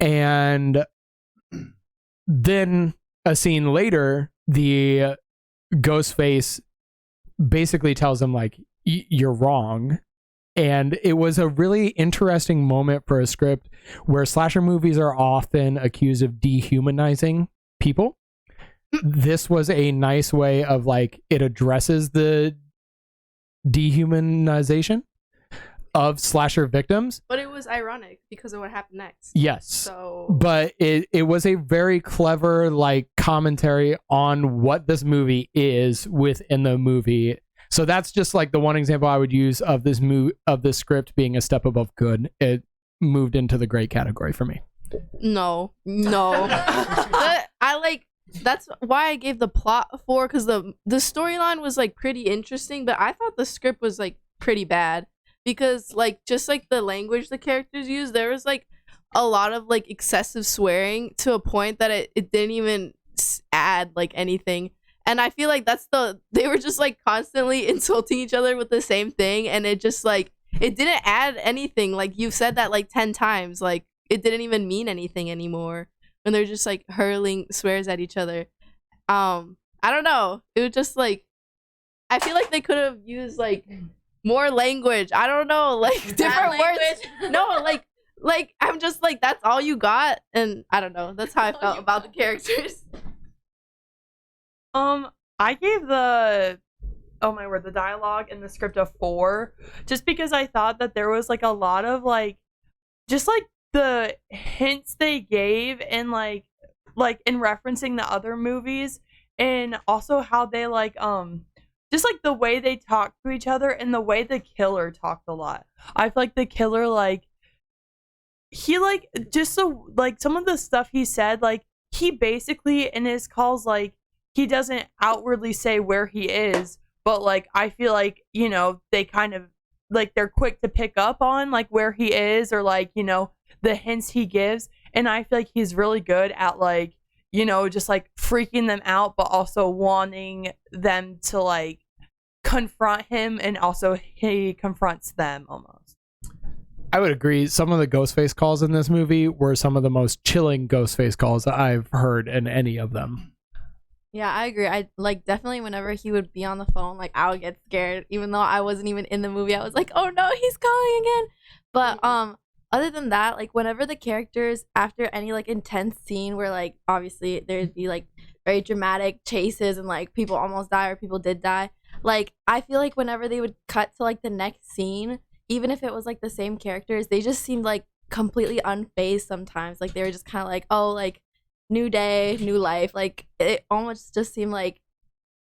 And then a scene later, the Ghostface basically tells him, like, you're wrong. And it was a really interesting moment for a script where slasher movies are often accused of dehumanizing people. this was a nice way of like it addresses the dehumanization of slasher victims. But it was ironic because of what happened next. Yes. So, but it was a very clever like commentary on what this movie is within the movie. So that's just like the one example I would use of this script being a step above good. It moved into the great category for me. No. That's why I gave the plot a 4, because the storyline was like pretty interesting, but I thought the script was like pretty bad because like just like the language the characters used, there was like a lot of like excessive swearing to a point that it didn't even add like anything. And I feel like they were just like constantly insulting each other with the same thing, and it just like it didn't add anything. Like you've said that like 10 times, like it didn't even mean anything anymore. And they're just like hurling swears at each other. I don't know. It was just like I feel like they could have used like more language. I don't know, like different words. No, like I'm just like that's all you got, and I don't know. That's how I felt about the characters. I gave the dialogue and the script a 4, just because I thought that there was like a lot of like just like the hints they gave and like in referencing the other movies, and also how they like just like the way they talk to each other and the way the killer talked a lot. I feel like the killer like he like just so like some of the stuff he said, like he basically in his calls like he doesn't outwardly say where he is, but like I feel like, you know, they kind of like they're quick to pick up on like where he is, or like, you know, the hints he gives. And I feel like he's really good at like, you know, just like freaking them out, but also wanting them to like confront him, and also he confronts them almost. I would agree. Some of the Ghostface calls in this movie were some of the most chilling Ghostface calls that I've heard in any of them. Yeah, I agree. I like definitely whenever he would be on the phone, like I would get scared, even though I wasn't even in the movie. I was like, oh no, he's calling again. But other than that, like whenever the characters after any like intense scene where like obviously there'd be like very dramatic chases and like people almost die or people did die, like I feel like whenever they would cut to like the next scene, even if it was like the same characters, they just seemed like completely unfazed sometimes. Like they were just kind of like, oh, like new day, new life. Like it almost just seemed like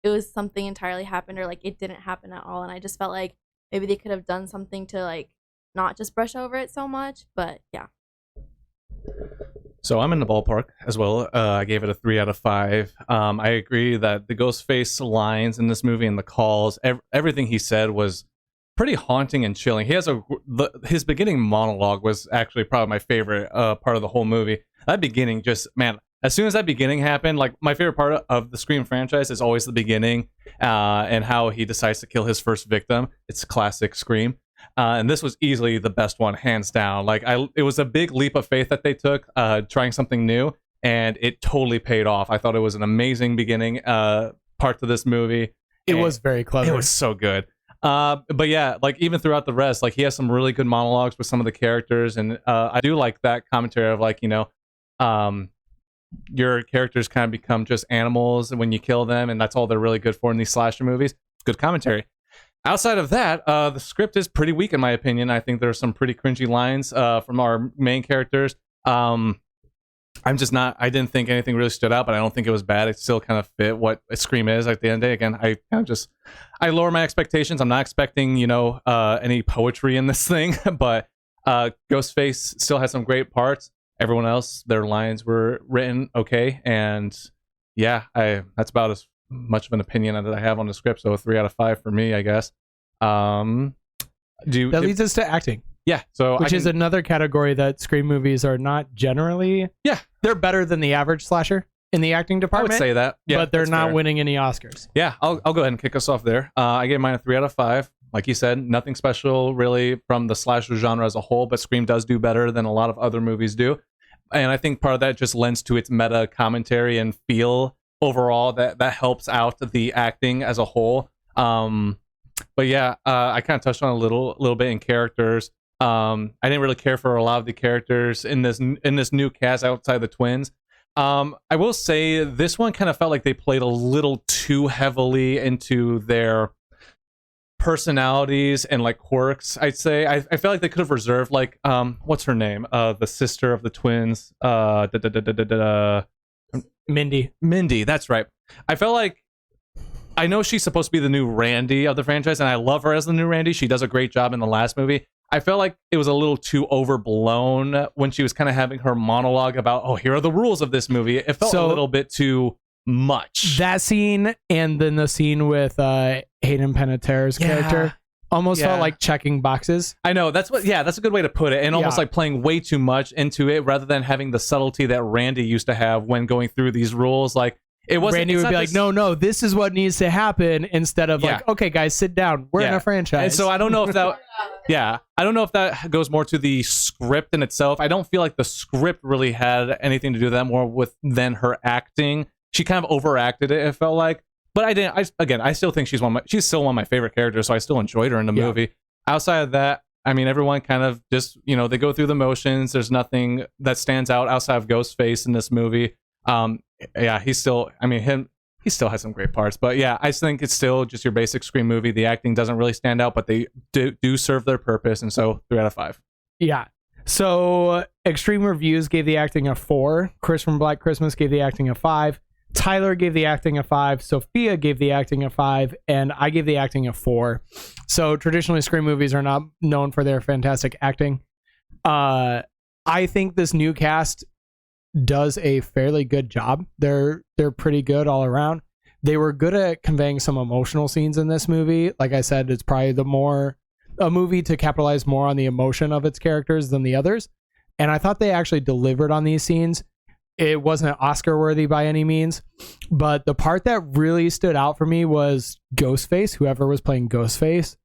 it was something entirely happened, or like it didn't happen at all. And I just felt like maybe they could have done something to like not just brush over it so much. But yeah. So I'm in the ballpark as well. I gave it a 3 out of 5. I agree that the Ghostface lines in this movie and the calls, everything he said was pretty haunting and chilling. He has his beginning monologue was actually probably my favorite part of the whole movie. That beginning, just man, as soon as that beginning happened, like my favorite part of the Scream franchise is always the beginning, and how he decides to kill his first victim. It's classic Scream. And this was easily the best one, hands down. Like it was a big leap of faith that they took, trying something new, and it totally paid off. I thought it was an amazing beginning part to this movie. It was very clever. It was so good. But yeah, like even throughout the rest, like he has some really good monologues with some of the characters, and I do like that commentary of like, you know, your characters kind of become just animals when you kill them, and that's all they're really good for in these slasher movies. Good commentary. Outside of that, the script is pretty weak in my opinion. I think there are some pretty cringy lines from our main characters. I didn't think anything really stood out, but I don't think it was bad. It still kind of fit what a Scream is at the end of the day. Again, I lower my expectations. I'm not expecting, you know, any poetry in this thing, but Ghostface still has some great parts. Everyone else, their lines were written okay, and yeah, that's about as much of an opinion that I have on the script. So a 3 out of 5 for me, I guess. That leads us to acting. Yeah, which is another category that Scream movies are not generally. Yeah, they're better than the average slasher in the acting department. I would say that, yeah, but they're not winning any Oscars. Yeah, I'll go ahead and kick us off there. I gave mine a 3 out of 5. Like you said, nothing special really from the slasher genre as a whole, but Scream does do better than a lot of other movies do. And I think part of that just lends to its meta commentary and feel overall that helps out the acting as a whole. But yeah, I kind of touched on a little bit in characters. I didn't really care for a lot of the characters in this new cast outside the twins. I will say this one kind of felt like they played a little too heavily into their personalities and like quirks. I'd say I feel like they could have reserved like what's her name, the sister of the twins, Mindy, that's right. I felt like, I know she's supposed to be the new Randy of the franchise, and I love her as the new Randy. She does a great job in the last movie. I felt like it was a little too overblown when she was kind of having her monologue about, oh, here are the rules of this movie. It felt a little bit too much. That scene, and then the scene with Hayden Panettiere's character almost felt like checking boxes. I know, that's a good way to put it, and almost like playing way too much into it rather than having the subtlety that Randy used to have when going through these rules. Like, it wasn't, Randy would be like, no, this is what needs to happen, instead of like, okay, guys, sit down. We're in a franchise. And so I don't know if that, I don't know if that goes more to the script in itself. I don't feel like the script really had anything to do with that more with than her acting. She kind of overacted it, it felt like. But I still think she's still one of my favorite characters, so I still enjoyed her in the movie. Outside of that, I mean, everyone kind of just, they go through the motions. There's nothing that stands out outside of Ghostface in this movie. He still has some great parts, but yeah, I think it's still just your basic Scream movie. The acting doesn't really stand out, but they do serve their purpose, and so 3 out of 5. Yeah. So Extreme Reviews gave the acting a 4. Chris from Black Christmas gave the acting a 5. Tyler gave the acting a 5. Sophia gave the acting a 5, and I gave the acting a 4. So traditionally, Scream movies are not known for their fantastic acting. I think this new cast does a fairly good job. They're pretty good all around. They were good at conveying some emotional scenes in this movie. Like I said, it's probably a movie to capitalize more on the emotion of its characters than the others. And I thought they actually delivered on these scenes. It wasn't Oscar worthy by any means, but the part that really stood out for me was Ghostface. Whoever was playing Ghostface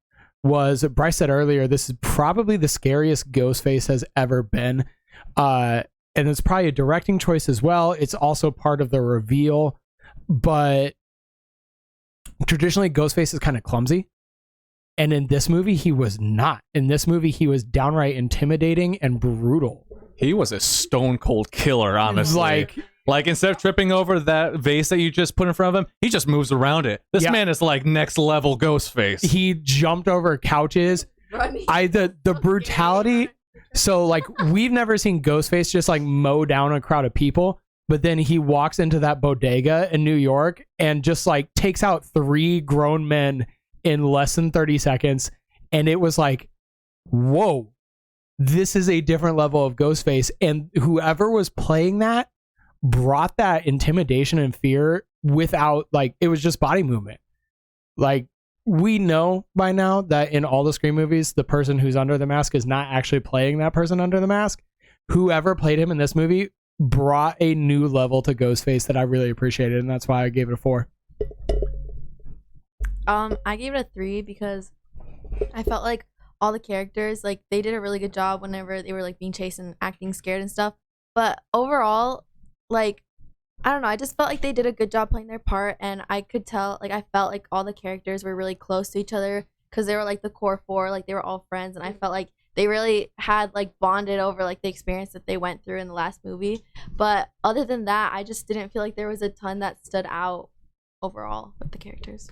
was, Bryce said earlier, this is probably the scariest Ghostface has ever been. And it's probably a directing choice as well. It's also part of the reveal, but traditionally Ghostface is kind of clumsy. And in this movie, he was not. In this movie, he was downright intimidating and brutal. He was a stone cold killer, honestly. Like instead of tripping over that vase that you just put in front of him, he just moves around it. This man is like next level Ghostface. He jumped over couches. The brutality. So like, we've never seen Ghostface just like mow down a crowd of people, but then he walks into that bodega in New York and just like takes out 3 grown men in less than 30 seconds. And it was like, whoa, this is a different level of Ghostface. And whoever was playing that brought that intimidation and fear without, like, it was just body movement. Like, we know by now that in all the Scream movies, the person who's under the mask is not actually playing that person under the mask. Whoever played him in this movie brought a new level to Ghostface that I really appreciated, and that's why I gave it a 4. I gave it a 3 because I felt like all the characters, like, they did a really good job whenever they were like being chased and acting scared and stuff. But overall, like, I don't know, I just felt like they did a good job playing their part, and I could tell, like, I felt like all the characters were really close to each other because they were like the core 4, like they were all friends, and I felt like they really had like bonded over like the experience that they went through in the last movie. But other than that, I just didn't feel like there was a ton that stood out overall with the characters.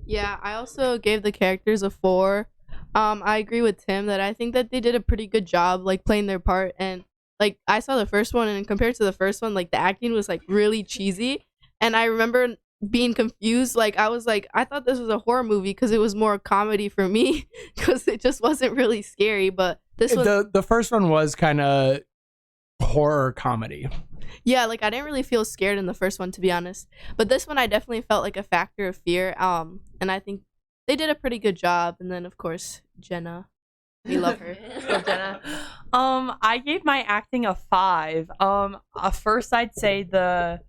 Yeah, I also gave the characters a 4. I agree with Tim that I think that they did a pretty good job like playing their part, and like I saw the first one, and compared to the first one, like the acting was like really cheesy, and I remember being confused. Like I was like, I thought this was a horror movie because it was more comedy for me because it just wasn't really scary. But this one, the first one was kind of horror comedy. Yeah, like I didn't really feel scared in the first one, to be honest. But this one, I definitely felt like a factor of fear. And I think they did a pretty good job. And then of course Jenna, we love her. Love Jenna. I gave my acting a 5. First I'd say to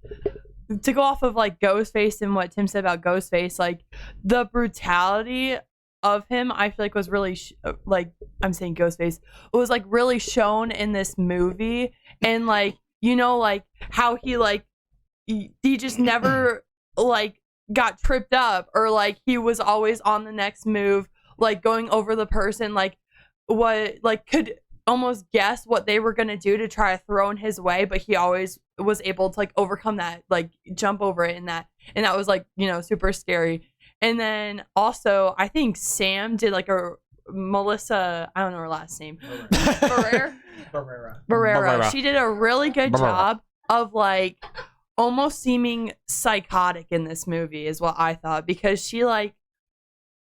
go off of like Ghostface and what Tim said about Ghostface, like the brutality of him, I feel like was really like I'm saying Ghostface, it was like really shown in this movie, and like, you know, like how he just never like got tripped up, or like he was always on the next move, like going over the person, like what, like could almost guess what they were gonna do to try to throw in his way, but he always was able to like overcome that, like jump over it, and that was like, you know, super scary. And then also I think Sam did like a Melissa, I don't know her last name. Barrera. She did a really good job of like almost seeming psychotic in this movie is what I thought, because she like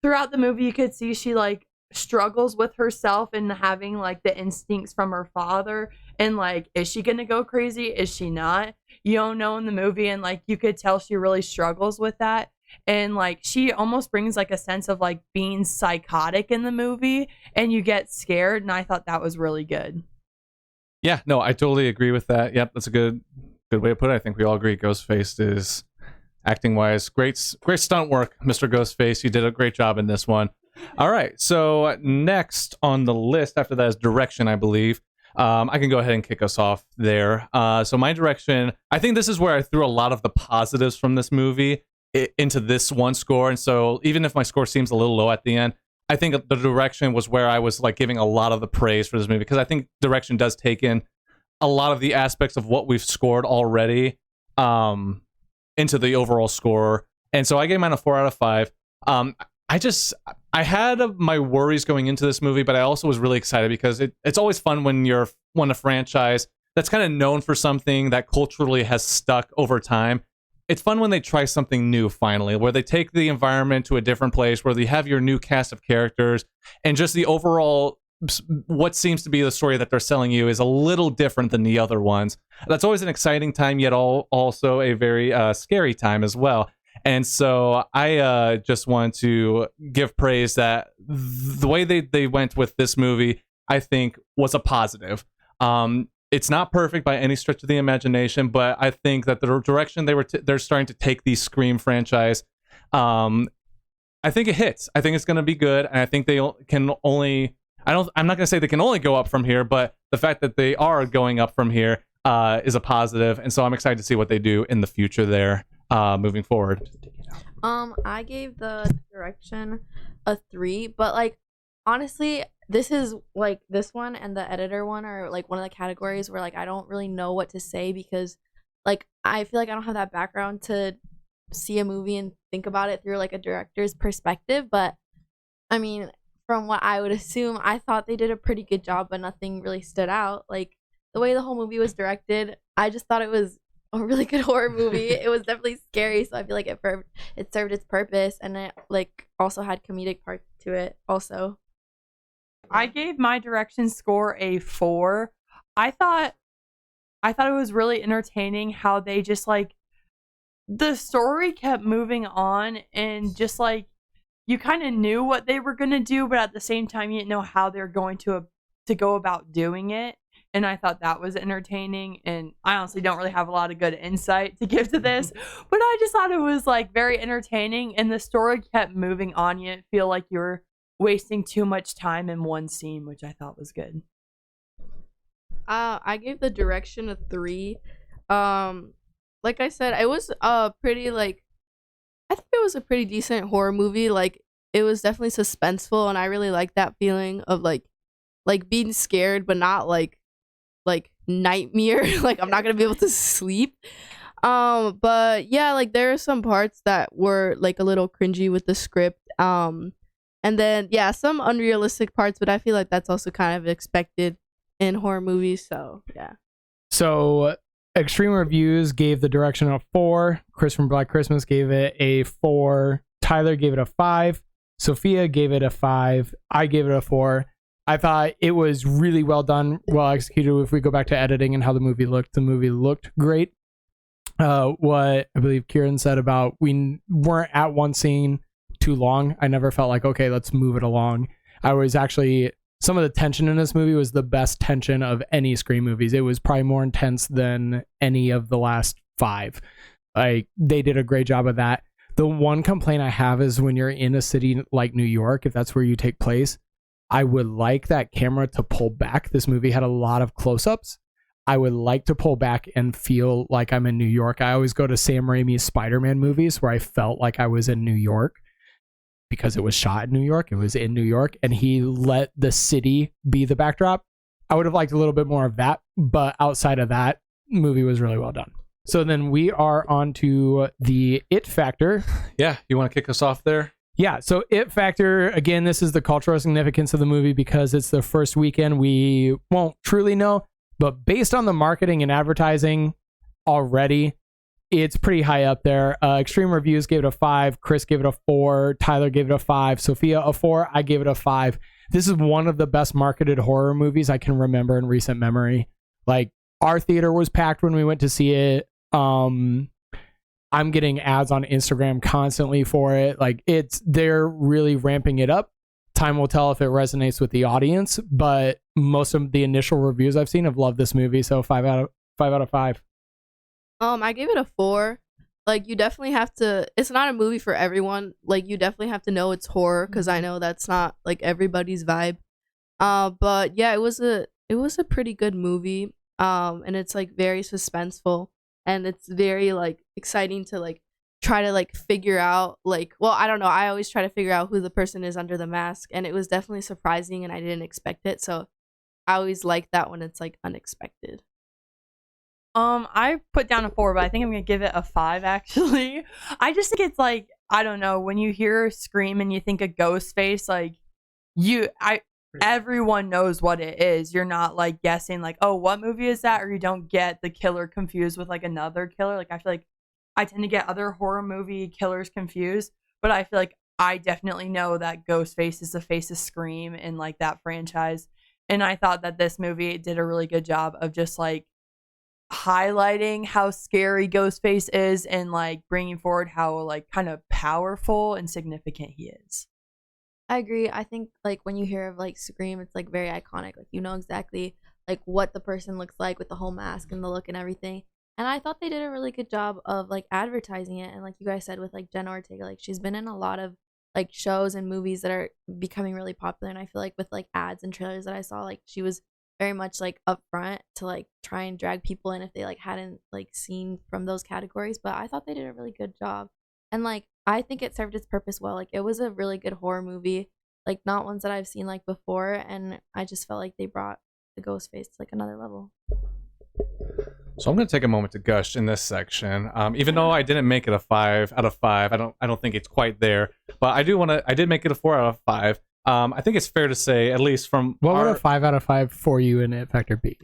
throughout the movie you could see she like struggles with herself and having like the instincts from her father, and like, is she gonna go crazy, is she not, you don't know in the movie, and like you could tell she really struggles with that, and like she almost brings like a sense of like being psychotic in the movie, and you get scared, and I thought that was really good. Yeah, no, I totally agree with that. Yep, that's a good way to put it. I think we all agree Ghostface is, acting wise, great stunt work, Mr. Ghostface. You did a great job in this one. All right, so next on the list after that is direction, I believe. I can go ahead and kick us off there. So my direction, I think this is where I threw a lot of the positives from this movie into this one score. And so even if my score seems a little low at the end, I think the direction was where I was like giving a lot of the praise for this movie, because I think direction does take in a lot of the aspects of what we've scored already into the overall score. And so I gave mine a 4 out of 5. I had my worries going into this movie, but I also was really excited because it's always fun when a franchise that's kind of known for something that culturally has stuck over time. It's fun when they try something new finally, where they take the environment to a different place, where they have your new cast of characters, and just the overall, what seems to be the story that they're selling you is a little different than the other ones. That's always an exciting time, yet also a very scary time as well. And so I just want to give praise that the way they went with this movie, I think, was a positive. It's not perfect by any stretch of the imagination, but I think that the direction they're starting to take the Scream franchise, I think it hits. I think it's going to be good, and I think they can only. I'm not going to say they can only go up from here, but the fact that they are going up from here is a positive, and so I'm excited to see what they do in the future there moving forward. I gave the direction a 3, but like honestly, this is like this one and the editor one are like one of the categories where like I don't really know what to say, because like I feel like I don't have that background to see a movie and think about it through like a director's perspective. But I mean, from what I would assume, I thought they did a pretty good job, but nothing really stood out. Like the way the whole movie was directed, I just thought it was a really good horror movie. It was definitely scary, so I feel like it served its purpose, and it like also had comedic parts to it also. I gave my direction score a 4. I thought it was really entertaining how they just like the story kept moving on, and just like you kind of knew what they were going to do, but at the same time you didn't know how they're going to go about doing it. And I thought that was entertaining, and I honestly don't really have a lot of good insight to give to this, but I just thought it was like very entertaining, and the story kept moving on. You didn't feel like you were wasting too much time in one scene, which I thought was good. I gave the direction a 3. Like I said, it was pretty like, I think it was a pretty decent horror movie. Like it was definitely suspenseful, and I really liked that feeling of like being scared, but not like nightmare. Like I'm not gonna be able to sleep. But yeah, like there are some parts that were like a little cringy with the script. And then yeah, some unrealistic parts, but I feel like that's also kind of expected in horror movies. So yeah. So Extreme Reviews gave the direction a 4. Chris from Black Christmas gave it a 4. Tyler gave it a 5. Sophia gave it a 5. I gave it a 4. I thought it was really well done, well executed. If we go back to editing and how the movie looked great. What I believe Kieran said about we weren't at one scene too long. I never felt like, okay, let's move it along. I was actually, some of the tension in this movie was the best tension of any Scream movies. It was probably more intense than any of the last 5. Like they did a great job of that. The one complaint I have is when you're in a city like New York, if that's where you take place, I would like that camera to pull back. This movie had a lot of close-ups. I would like to pull back and feel like I'm in New York. I always go to Sam Raimi's Spider-Man movies where I felt like I was in New York because it was shot in New York. It was in New York, and he let the city be the backdrop. I would have liked a little bit more of that, but outside of that, movie was really well done. So then we are on to the It Factor. Yeah, you want to kick us off there? Yeah, so It Factor, again, this is the cultural significance of the movie because it's the first weekend. We won't truly know, but based on the marketing and advertising already, it's pretty high up there. Extreme Reviews gave it a 5. Chris gave it a 4. Tyler gave it a 5. Sophia a 4. I gave it a 5. This is one of the best marketed horror movies I can remember in recent memory. Like, our theater was packed when we went to see it. I'm getting ads on Instagram constantly for it. Like, they're really ramping it up. Time will tell if it resonates with the audience, but most of the initial reviews I've seen have loved this movie. So 5 out of 5. I gave it a 4. Like, you definitely have to. It's not a movie for everyone. Like, you definitely have to know it's horror because I know that's not like everybody's vibe. But yeah, it was a pretty good movie. And it's like very suspenseful. And it's very like exciting to like try to like figure out like, well, I don't know. I always try to figure out who the person is under the mask, and it was definitely surprising, and I didn't expect it. So I always like that when it's like unexpected. I put down a 4, but I think I'm gonna give it a 5 actually. I just think it's like, I don't know, when you hear Scream and you think of Ghostface, like everyone knows what it is. You're not like guessing like, oh, what movie is that? Or you don't get the killer confused with like another killer. Like, I feel like I tend to get other horror movie killers confused, but I feel like I definitely know that Ghostface is the face of Scream in like that franchise. And I thought that this movie did a really good job of just like highlighting how scary Ghostface is and like bringing forward how like kind of powerful and significant he is. I agree. I think like when you hear of like Scream, it's like very iconic. Like, you know exactly like what the person looks like with the whole mask and the look and everything. And I thought they did a really good job of like advertising it. And like you guys said with like Jenna Ortega, like she's been in a lot of like shows and movies that are becoming really popular. And I feel like with like ads and trailers that I saw, like she was very much like upfront to like try and drag people in if they like hadn't like seen from those categories. But I thought they did a really good job. And like I think it served its purpose well. Like, it was a really good horror movie, like not ones that I've seen like before, and I just felt like they brought the Ghostface to like another level. So I'm going to take a moment to gush in this section. Even though I didn't make it a 5 out of 5, I don't think it's quite there, but I did make it a 4 out of 5. I think it's fair to say, at least from what would a 5 out of 5 for you in It Factor be?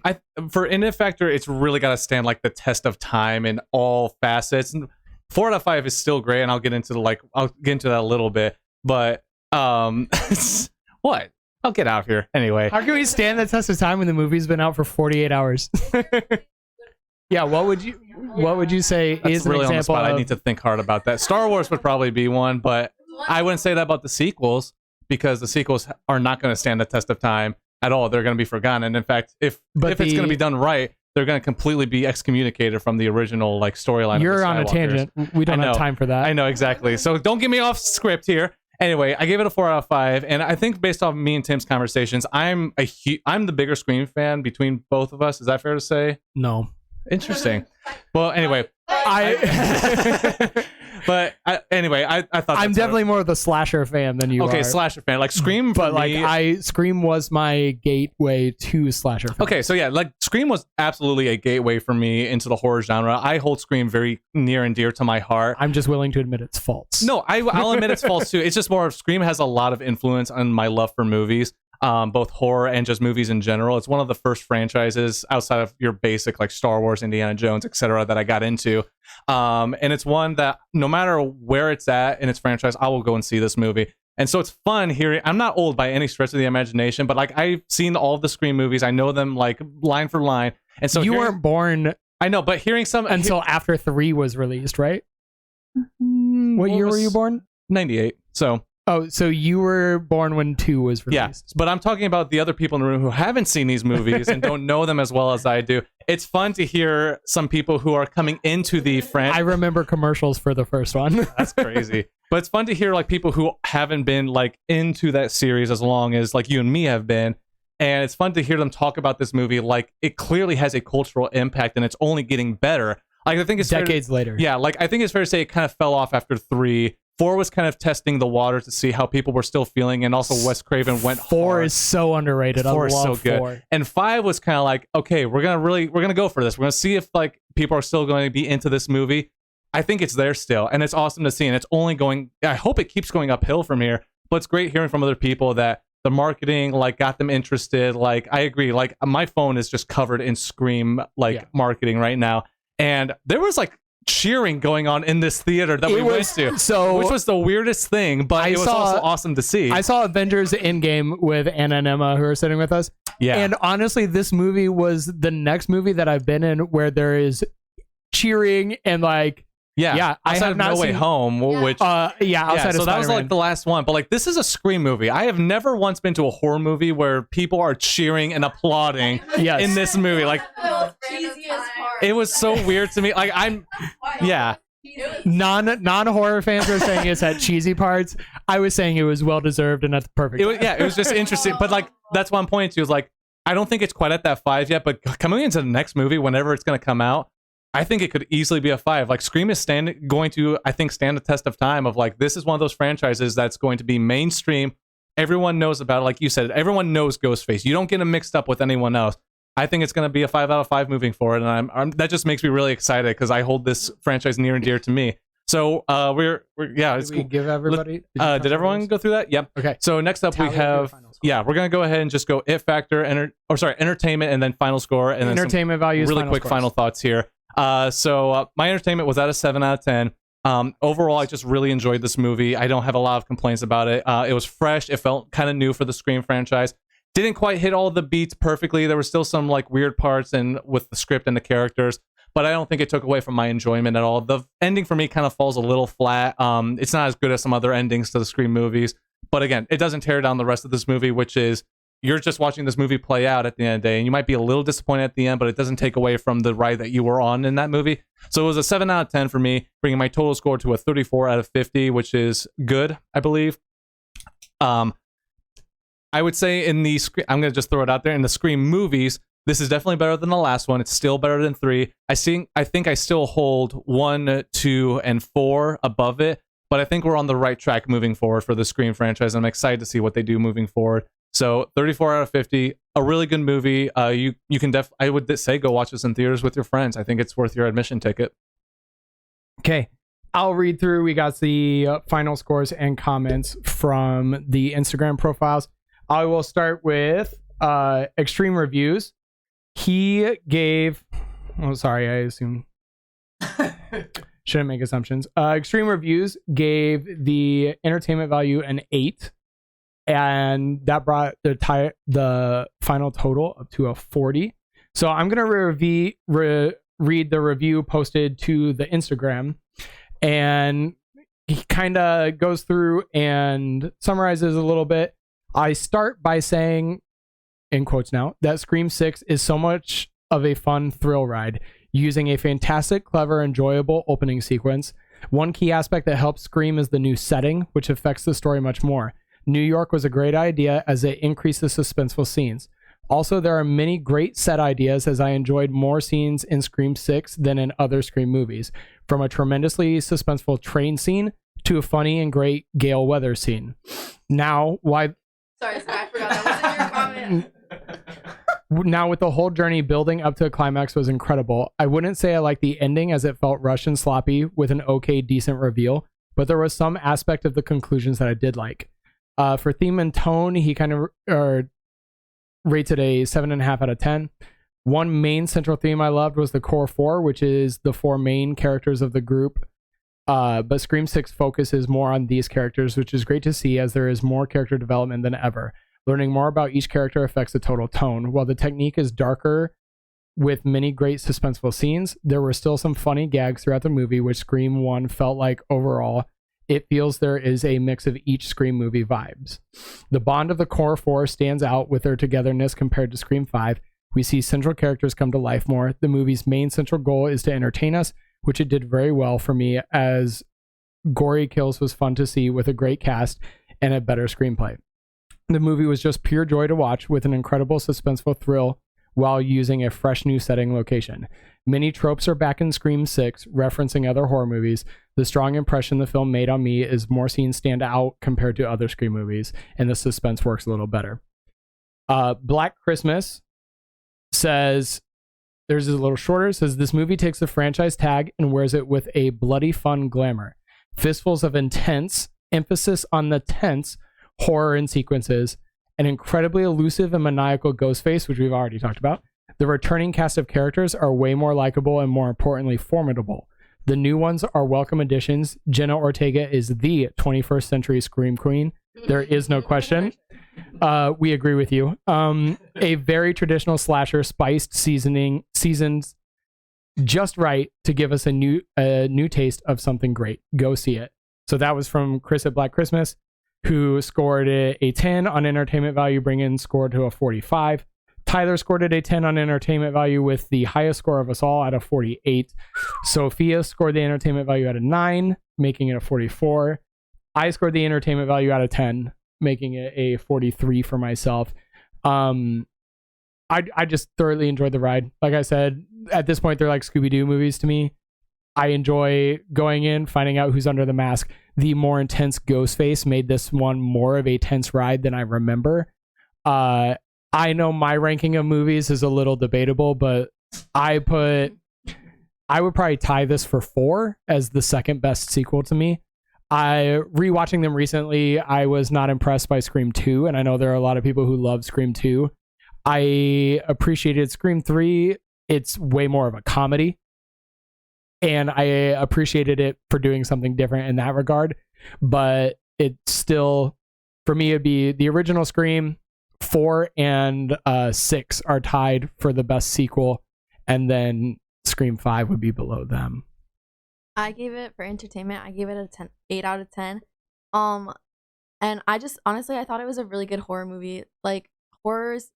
For in It Factor, it's really got to stand like the test of time in all facets. 4 out of 5 is still great, and I'll get into that a little bit. But what? I'll get out here anyway. How can we stand the test of time when the movie's been out for 48 hours? Yeah, what would you say That's is really an example on the spot? of... I need to think hard about that. Star Wars would probably be one, but I wouldn't say that about the sequels because the sequels are not going to stand the test of time at all. They're going to be forgotten, and in fact, if it's going to be done right, they're going to completely be excommunicated from the original like storyline. You're on a tangent. We don't have time for that. I know exactly. So don't get me off script here. Anyway, I gave it a 4 out of 5, and I think based off me and Tim's conversations, I'm the bigger Scream fan between both of us. Is that fair to say? No. Interesting. Well, anyway, But anyway, I thought I'm definitely more of the slasher fan than you are. Okay, slasher fan, like Scream. But like Scream was my gateway to slasher films. Okay, so yeah, like Scream was absolutely a gateway for me into the horror genre. I hold Scream very near and dear to my heart. I'm just willing to admit its faults. No, I'll admit its faults too. It's just more of Scream has a lot of influence on my love for movies. Both horror and just movies in general. It's one of the first franchises outside of your basic like Star Wars, Indiana Jones, etc. that I got into. And it's one that no matter where it's at in its franchise, I will go and see this movie. And so it's fun hearing. I'm not old by any stretch of the imagination, but like I've seen all of the Scream movies. I know them like line for line. And so you weren't born. I know, but hearing some until after 3 was released, right? What year were you born? 98. So. Oh, so you were born when 2 was released. Yeah, but I'm talking about the other people in the room who haven't seen these movies and don't know them as well as I do. It's fun to hear some people who are coming into the franchise. I remember commercials for the first one. That's crazy. But it's fun to hear like people who haven't been like into that series as long as like you and me have been. And it's fun to hear them talk about this movie like it clearly has a cultural impact and it's only getting better. Like I think it's decades later. Yeah, like I think it's fair to say it kind of fell off after 3. 4 was kind of testing the water to see how people were still feeling, and also Wes Craven went 4 hard. is so underrated. 4 I is love so good. 4. And 5 was kind of like, okay, we're gonna go for this. We're gonna see if like people are still going to be into this movie. I think it's there still, and it's awesome to see. And it's only going. I hope it keeps going uphill from here. But it's great hearing from other people that the marketing like got them interested. Like I agree. Like my phone is just covered in Scream marketing right now, and there was like cheering going on in this theater that we went to, which was the weirdest thing, but it was also awesome to see. I saw Avengers Endgame with Anna and Emma, who are sitting with us. Yeah, and honestly, this movie was the next movie that I've been in where there is cheering and like. Yeah, I have No Way Home, which outside so of that was like the last one. But like, this is a Scream movie. I have never once been to a horror movie where people are cheering and applauding in this movie. Like, it was so weird to me. Like, non horror fans were saying it's at cheesy parts. I was saying it was well deserved and that's perfect. It was just interesting. But like, that's what I'm pointing to is like, I don't think it's quite at that 5 yet. But coming into the next movie, whenever it's going to come out, I think it could easily be a 5. Like Scream is going to, I think, stand the test of time of like, this is one of those franchises that's going to be mainstream. Everyone knows about it. Like you said, everyone knows Ghostface. You don't get them mixed up with anyone else. I think it's going to be a 5 out of 5 moving forward. And that just makes me really excited because I hold this franchise near and dear to me. So we're it's cool. Give everybody. Did everyone go through that? Yep. Okay. So next up we have we're gonna go ahead and just go It Factor, entertainment, and then final score, and entertainment values. Really quick final thoughts here. So my entertainment was at a 7 out of 10. Overall, I just really enjoyed this movie. I don't have a lot of complaints about it. It was fresh. It felt kind of new for the Scream franchise. Didn't quite hit all the beats perfectly. There were still some like weird parts and with the script and the characters, but I don't think it took away from my enjoyment at all. The ending for me kind of falls a little flat. It's not as good as some other endings to the Scream movies, but again, it doesn't tear down the rest of this movie, which is you're just watching this movie play out at the end of the day, and you might be a little disappointed at the end, but it doesn't take away from the ride that you were on in that movie. So it was a 7 out of 10 for me, bringing my total score to a 34 out of 50, which is good, I believe. I would say I'm going to just throw it out there, in the Scream movies, this is definitely better than the last one. It's still better than 3. I think I still hold 1, 2, and 4 above it, but I think we're on the right track moving forward for the Scream franchise. I'm excited to see what they do moving forward. So 34 out of 50, a really good movie. You can I would say go watch this in theaters with your friends. I think it's worth your admission ticket. Okay, I'll read through. We got the final scores and comments from the Instagram profiles. I will start with Extreme Reviews. He gave... Oh, sorry, I assume... Shouldn't make assumptions. Extreme Reviews gave the entertainment value an 8. And that brought the final total up to a 40. So I'm going to read the review posted to the Instagram. And he kind of goes through and summarizes a little bit. I start by saying, in quotes now, that Scream 6 is so much of a fun thrill ride, using a fantastic, clever, enjoyable opening sequence. One key aspect that helps Scream is the new setting, which affects the story much more. New York was a great idea as it increased the suspenseful scenes. Also, there are many great set ideas, as I enjoyed more scenes in Scream 6 than in other Scream movies, from a tremendously suspenseful train scene to a funny and great gale weather scene. Now, why... Sorry, I forgot that was in your comment. Now, with the whole journey building up to a climax was incredible. I wouldn't say I liked the ending as it felt rushed and sloppy with an okay, decent reveal, but there was some aspect of the conclusions that I did like. For theme and tone, he kind of rates it a 7.5 out of 10. One main central theme I loved was the core 4, which is the 4 main characters of the group. But Scream 6 focuses more on these characters, which is great to see as there is more character development than ever. Learning more about each character affects the total tone. While the technique is darker with many great suspenseful scenes, there were still some funny gags throughout the movie, which Scream 1 felt like overall it feels there is a mix of each Scream movie vibes. The bond of the core 4 stands out with their togetherness compared to Scream 5. We see central characters come to life more. The movie's main central goal is to entertain us, which it did very well for me, as gory kills was fun to see with a great cast and a better screenplay. The movie was just pure joy to watch, with an incredible suspenseful thrill while using a fresh new setting location. Many tropes are back in Scream 6, referencing other horror movies, The strong impression the film made on me is more scenes stand out compared to other Scream movies, and the suspense works a little better. Black Christmas says, there's a little shorter, says this movie takes the franchise tag and wears it with a bloody fun glamour. Fistfuls of intense, emphasis on the tense, horror and sequences, an incredibly elusive and maniacal Ghostface, which we've already talked about. The returning cast of characters are way more likable and more importantly, formidable. The new ones are welcome additions. Jenna Ortega is the 21st century Scream Queen. There is no question. We agree with you. A very traditional slasher, spiced seasons just right to give us a new taste of something great. Go see it. So that was from Chris at Black Christmas, who scored it a 10 on entertainment value, bringing score to a 45. Tyler scored it a 10 on entertainment value with the highest score of us all at a 48. Sophia scored the entertainment value at a 9, making it a 44. I scored the entertainment value out of 10, making it a 43 for myself. I just thoroughly enjoyed the ride. Like I said, at this point, they're like Scooby-Doo movies to me. I enjoy going in, finding out who's under the mask. The more intense Ghostface made this one more of a tense ride than I remember. I know my ranking of movies is a little debatable, but I would probably tie this for 4 as the second best sequel to me. Rewatching them recently, I was not impressed by Scream 2, and I know there are a lot of people who love Scream 2. I appreciated Scream 3. It's way more of a comedy, and I appreciated it for doing something different in that regard. But it still, for me, it'd be the original Scream. 4 and 6 are tied for the best sequel, and then Scream 5 would be below them. I gave it, for entertainment, I gave it a 8 out of 10. And I just, honestly, I thought it was a really good horror movie. Like, horrors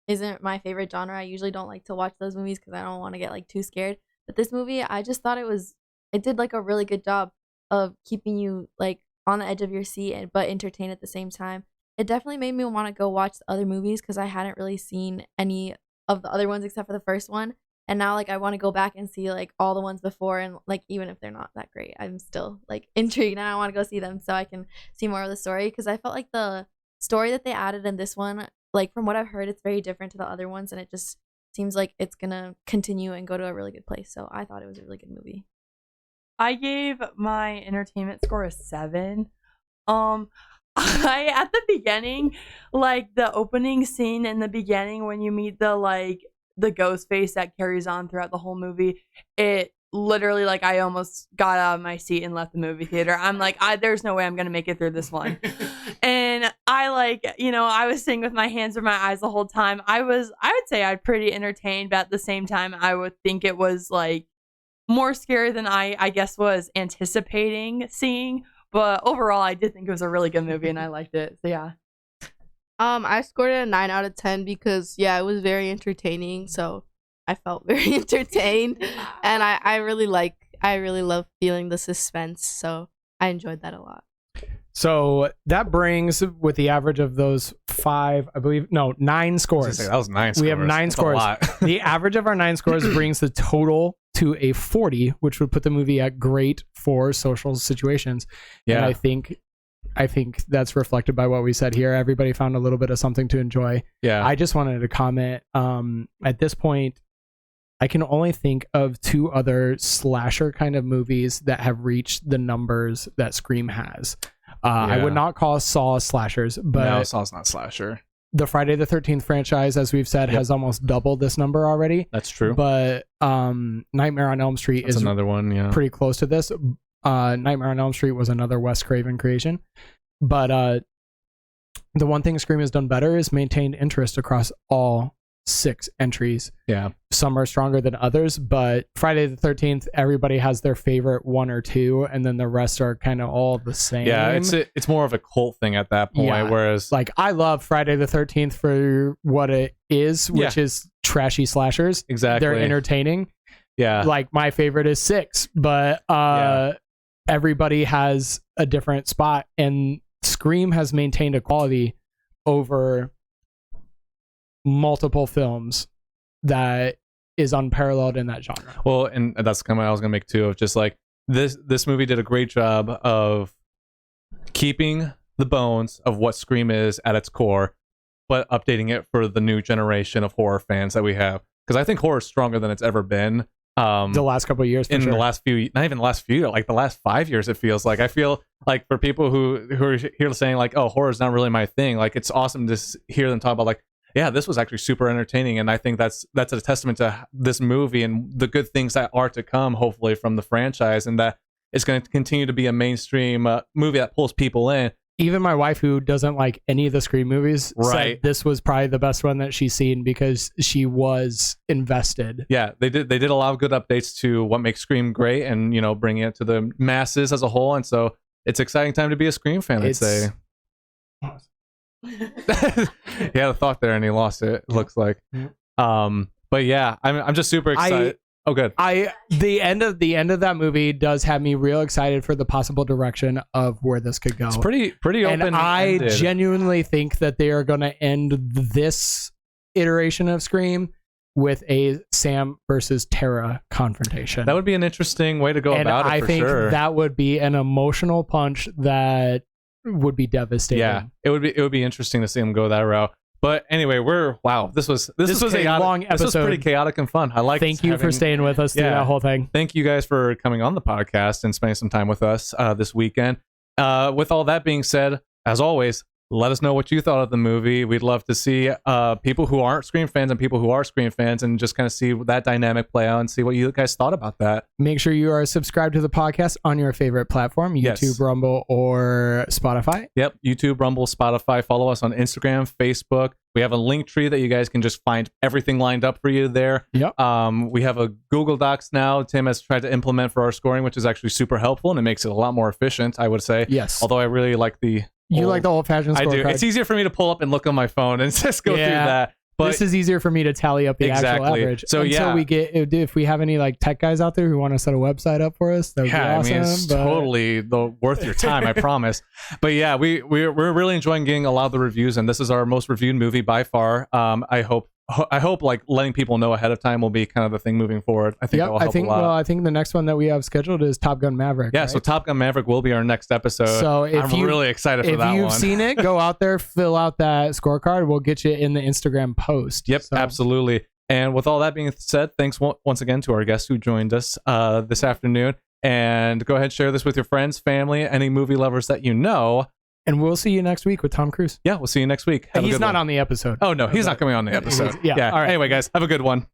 isn't my favorite genre. I usually don't like to watch those movies because I don't want to get, like, too scared. But this movie, I just thought it did, like, a really good job of keeping you, like, on the edge of your seat, but entertained at the same time. It definitely made me want to go watch the other movies because I hadn't really seen any of the other ones except for the first one. And now, like, I want to go back and see, like, all the ones before. And, like, even if they're not that great, I'm still, like, intrigued. And I want to go see them so I can see more of the story. Because I felt like the story that they added in this one, like, from what I've heard, it's very different to the other ones. And it just seems like it's going to continue and go to a really good place. So I thought it was a really good movie. I gave my entertainment score a 7. At the beginning, like the opening scene in the beginning when you meet the ghost face that carries on throughout the whole movie, it literally, like, I almost got out of my seat and left the movie theater. I'm like, there's no way I'm gonna make it through this one. And I was sitting with my hands over my eyes the whole time. I would say I'm pretty entertained, but at the same time I would think it was like more scary than I guess was anticipating seeing. But overall, I did think it was a really good movie, and I liked it. So yeah. I scored it a 9 out of 10 because it was very entertaining. So I felt very entertained, and I really love feeling the suspense. So I enjoyed that a lot. So that brings, with the average of those 5, I believe, 9 scores. That was 9 scores. We have 9 That's scores. A lot. The average of our 9 scores brings the total to a 40, which would put the movie at great for social situations. Yeah. And I think that's reflected by what we said here. Everybody found a little bit of something to enjoy. Yeah. I just wanted to comment. At this point, I can only think of 2 other slasher kind of movies that have reached the numbers that Scream has. I would not call Saw slashers, but no, Saw's not slasher. The Friday the 13th franchise, as we've said, has almost doubled this number already. That's true. But Nightmare on Elm Street is another one, pretty close to this. Nightmare on Elm Street was another Wes Craven creation. But the one thing Scream has done better is maintained interest across all 6 entries. Yeah. Some are stronger than others, but Friday the 13th, everybody has their favorite 1 or 2, and then the rest are kind of all the same. Yeah, it's more of a cult thing at that point, whereas... Like, I love Friday the 13th for what it is, which is trashy slashers. Exactly. They're entertaining. Yeah. Like, my favorite is 6, but everybody has a different spot, and Scream has maintained a quality over multiple films that is unparalleled in that genre. Well, and that's kind of what I was gonna make too, of just like this movie did a great job of keeping the bones of what Scream is at its core, but updating it for the new generation of horror fans that we have. Because I think horror is stronger than it's ever been. The last couple of years, the last few, not even the last few, like the last 5 years, it feels like. I feel like for people who are here saying like, oh, horror is not really my thing, like it's awesome to hear them talk about like, yeah, this was actually super entertaining, and I think that's a testament to this movie and the good things that are to come, hopefully, from the franchise, and that it's going to continue to be a mainstream movie that pulls people in. Even my wife, who doesn't like any of the Scream movies, said this was probably the best one that she's seen because she was invested. Yeah, they did a lot of good updates to what makes Scream great, and bringing it to the masses as a whole. And so it's an exciting time to be a Scream fan, I'd say. He had a thought there and he lost it. It looks like. But yeah, I'm just super excited. Oh, good. The end of that movie does have me real excited for the possible direction of where this could go. It's pretty open. And I genuinely think that they are going to end this iteration of Scream with a Sam versus Tara confrontation. That would be an interesting way to go about it. I think that would be an emotional punch that would be devastating. Yeah, it would be interesting to see them go that route. But anyway, this was a long episode. This was pretty chaotic and fun. I like. Thank you for staying with us through that whole thing. Thank you guys for coming on the podcast and spending some time with us this weekend. With all that being said, as always, let us know what you thought of the movie. We'd love to see people who aren't Scream fans and people who are Scream fans, and just kind of see that dynamic play out and see what you guys thought about that. Make sure you are subscribed to the podcast on your favorite platform, YouTube, Rumble, or Spotify. Yep, YouTube, Rumble, Spotify. Follow us on Instagram, Facebook. We have a link tree that you guys can just find everything lined up for you there. Yep. We have a Google Docs now. Tim has tried to implement for our scoring, which is actually super helpful, and it makes it a lot more efficient, I would say. Yes. Although I really like the... You like the old-fashioned scorecard? I do. It's easier for me to pull up and look on my phone and just go through that. But this is easier for me to tally up the actual average. So until we get, if we have any like tech guys out there who want to set a website up for us, that would be awesome. I mean, it's totally worth your time, I promise. But yeah, we're really enjoying getting a lot of the reviews, and this is our most reviewed movie by far. I hope like letting people know ahead of time will be kind of the thing moving forward. I think that will help a lot. Well, I think the next one that we have scheduled is Top Gun Maverick. Yeah, right? So Top Gun Maverick will be our next episode. So I'm really excited for that one. If you've seen it, go out there, fill out that scorecard. We'll get you in the Instagram post. Yep, absolutely. And with all that being said, thanks once again to our guest who joined us this afternoon. And go ahead and share this with your friends, family, any movie lovers that you know. And we'll see you next week with Tom Cruise. Yeah, we'll see you next week. He's not on the episode. Oh, no, he's not coming on the episode. Yeah. All right. Anyway, guys, have a good one.